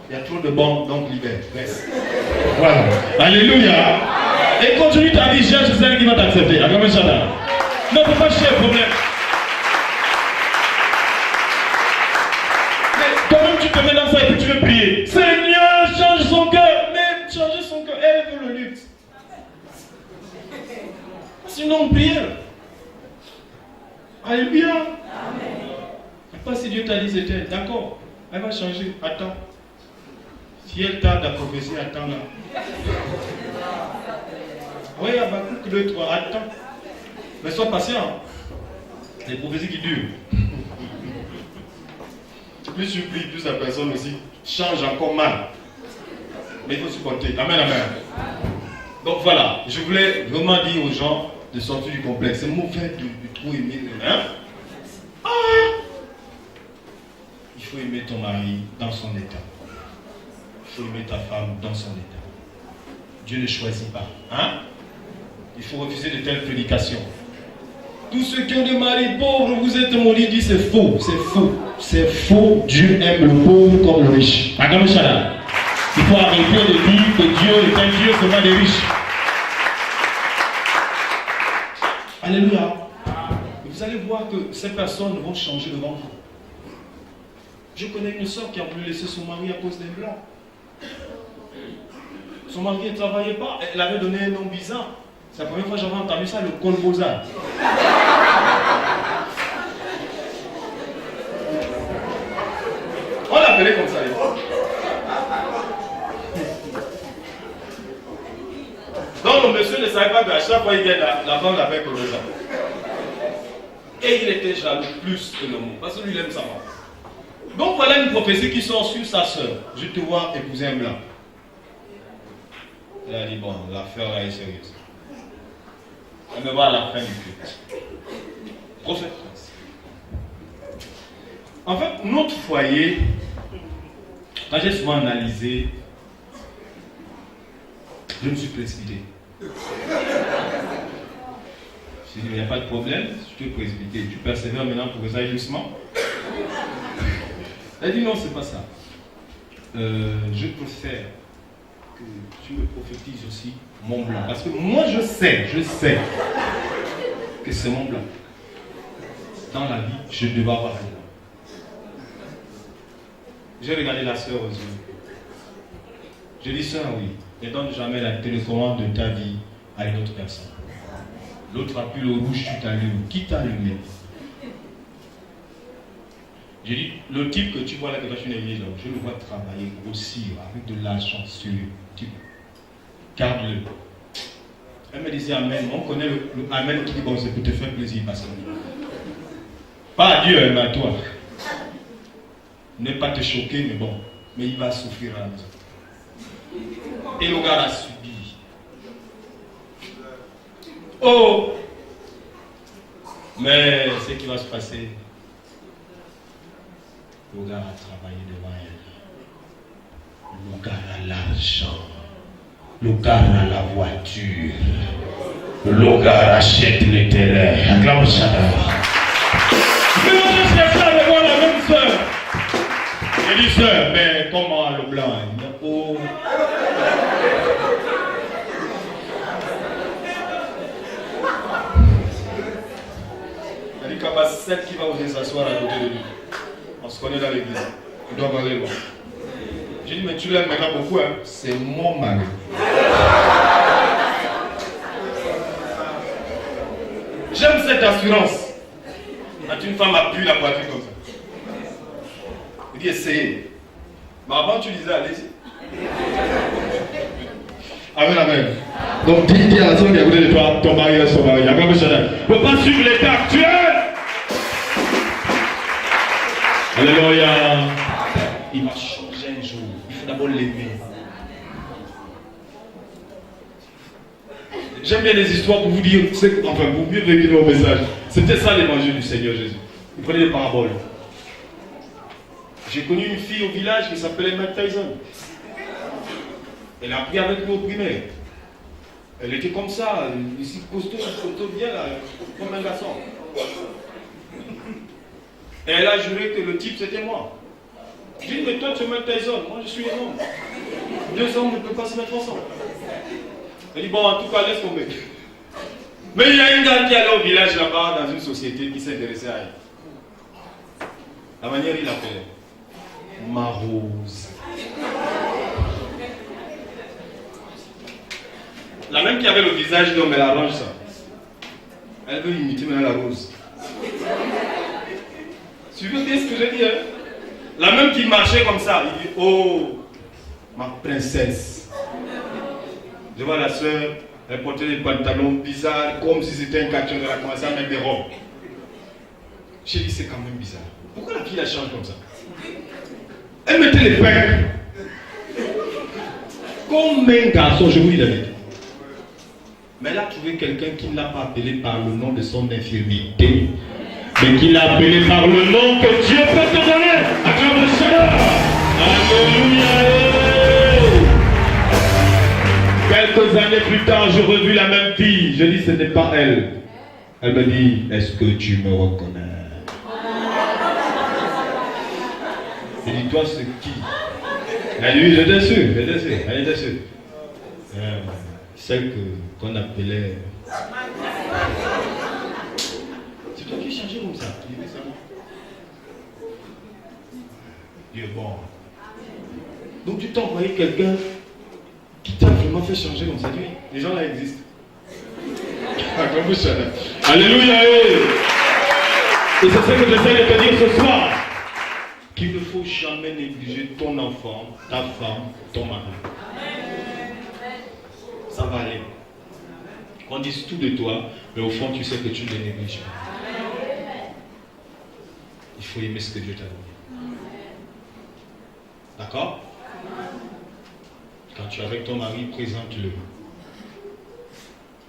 Il y a trop de bon, donc libère, reste. Voilà. Alléluia. Et continue ta vie, cherche celle qui va t'accepter. Amen, Shada. Non, il ne faut pas chercher le problème. Mais toi-même, tu te mets dans ça et puis tu veux prier. Seigneur, change son cœur. Mais changer son cœur, elle veut le luxe. Sinon, prière. Alléluia. Amen. Pas si Dieu t'a dit c'était. D'accord. Elle va changer. Attends. Si elle t'a la prophétie, attends là. Oui, il y a beaucoup que 2, 3. Attends. Mais sois patient. Les prophéties qui durent. Plus tu pries, plus la personne aussi change encore mal. Mais il faut supporter. Amen, amen. Donc voilà, je voulais vraiment dire aux gens de sortir du complexe. C'est mauvais de trop aimer. Hein? Il faut aimer ton mari dans son état. Il faut aimer ta femme dans son état. Dieu ne choisit pas. Hein? Il faut refuser de telles prédications. Tous ceux qui ont des maris pauvres, vous êtes maudits, dit c'est faux, c'est faux. C'est faux, Dieu aime le pauvre comme le riche. Amen, Shada. Il faut arrêter de dire que Dieu est un Dieu seulement des riches. Alléluia. Vous allez voir que ces personnes vont changer devant vous. Je connais une soeur qui a voulu laisser son mari à cause des blancs. Son mari ne travaillait pas, elle avait donné un nom bizarre. C'est la première fois que j'avais entendu ça, le colbosa. On l'appelait comme ça. Donc le monsieur ne savait pas qu'à chaque fois il vient, la femme l'appelle colbosa. Et il était jaloux plus que le mot, parce que lui il aime sa femme. Donc voilà une prophétie qui sort sur sa soeur. Je te vois épouser un blanc. Elle a dit, bon, l'affaire là est sérieuse. Elle me voit à la fin du culte. Prophète. En fait, notre foyer, quand j'ai souvent analysé, je me suis précipité. Je me suis dit, il n'y a pas de problème, si tu es précipité, tu persévères maintenant pour que ça aille doucement. Elle dit, non, c'est pas ça. Je préfère que tu me prophétises aussi mon blanc. Parce que moi je sais que c'est mon blanc. Dans la vie, je devais avoir un blanc. J'ai regardé la sœur aux yeux. Je dis, sœur, oui, ne donne jamais la télécommande de ta vie à une autre personne. L'autre appuie le rouge, tu t'allumes. Qui t'a allumé? J'ai dit, le type que tu vois là, que je suis église, je le vois travailler, grossir, avec de l'argent sur lui. Type, garde-le. Elle me disait Amen. On connaît le Amen qui dit, bon, c'est pour te faire plaisir, pasteur. Pas à Dieu, mais à toi. Ne pas te choquer, mais bon. Mais il va souffrir à la maison. Et le gars a subi. Oh! Mais ce qui va se passer, le gars a travaillé devant elle. Le gars a l'argent. Le gars a la voiture. Le gars achète les terrains. Acclame Shaddai. cherché avec moi la même soeur. J'ai dit, sœur, mais comment le blanc? Oh. Il dit qu'il y a 7 qui va venir s'asseoir à côté de lui. On se connaît dans l'église. Il doit parler loin. J'ai dit, mais tu l'aimes maintenant beaucoup, hein? C'est mon mari. J'aime cette assurance. Quand une femme appuie la poitrine comme ça. Il dit, essayez. Mais avant, tu disais, allez-y. Amen, amen. Donc dis à la soeur qui est à côté de toi, ton mari reste ton mari. Il n'y a pas besoin de... Il ne faut pas suivre l'état actuel. Alléluia. Il va changer un jour. Il faut d'abord l'aimer. J'aime bien les histoires pour vous dire, enfin pour mieux véhiculer mon message. C'était ça l'évangile du Seigneur Jésus. Il prenait des paraboles. J'ai connu une fille au village qui s'appelait Mike Tyson. Elle a appris avec nous au primaire. Elle était comme ça, ici costaud bien là, comme un garçon. Et elle a juré que le type c'était moi. Je dis, mais toi tu es Mike Tyson, moi je suis un homme. 2 hommes ne peuvent pas se mettre ensemble. Elle dit, bon en tout cas laisse tomber. Mais il y a une dame qui allait au village là-bas dans une société qui s'intéressait à elle. La manière il l'appelait ma rose. La même qui avait le visage d'homme, elle arrange ça. Elle veut imiter maintenant la rose. Suivez bien ce que je dis, hein? La même qui marchait comme ça, il dit, oh, ma princesse. Je vois la soeur, elle portait des pantalons bizarres, comme si c'était un carton, elle a commencé à mettre des robes. J'ai dit, c'est quand même bizarre. Pourquoi la fille la change comme ça? Elle mettait les pecs. Comme un garçon, je vous dis la vérité. Mais elle a trouvé quelqu'un qui ne l'a pas appelé par le nom de son infirmité, mais qui l'a appelé par le nom que Dieu peut te donner. Acclame le Seigneur. Alléluia. Quelques années plus tard, j'ai revu la même fille. Je dis, ce n'est pas elle. Elle me dit, est-ce que tu me reconnais? Je dis, toi, c'est qui? Elle dit, j'étais sûr, elle était sûre. Celle qu'on appelait... C'est toi qui changeais comme ça. Il dit, c'est moi. Il dit, bon. Donc tu t'as envoyé quelqu'un qui t'a vraiment fait changer comme ça. Oui, les gens là existent. Alléluia. Et c'est ce que j'essaie de te dire ce soir. Qu'il ne faut jamais négliger ton enfant, ta femme, ton mari. Ça va aller. On dit tout de toi, mais au fond tu sais que tu ne les négliges pas. Il faut aimer ce que Dieu t'a donné. D'accord? Quand tu es avec ton mari, présente-le.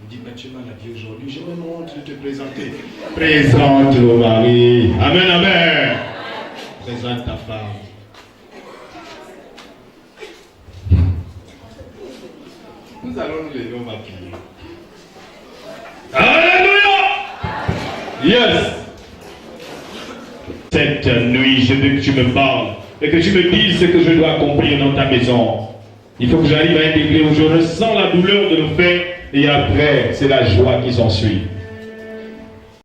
Il dit, mais tu m'as la vie aujourd'hui, j'ai vraiment honte de te présenter. Présente le mari. Amen, amen. Présente ta femme. Nous allons nous lever, on va prier. Alléluia. Yes. Cette nuit, je veux que tu me parles et que tu me dises ce que je dois accomplir dans ta maison. Il faut que j'arrive à intégrer où je ressens la douleur de le faire et après, c'est la joie qui s'ensuit.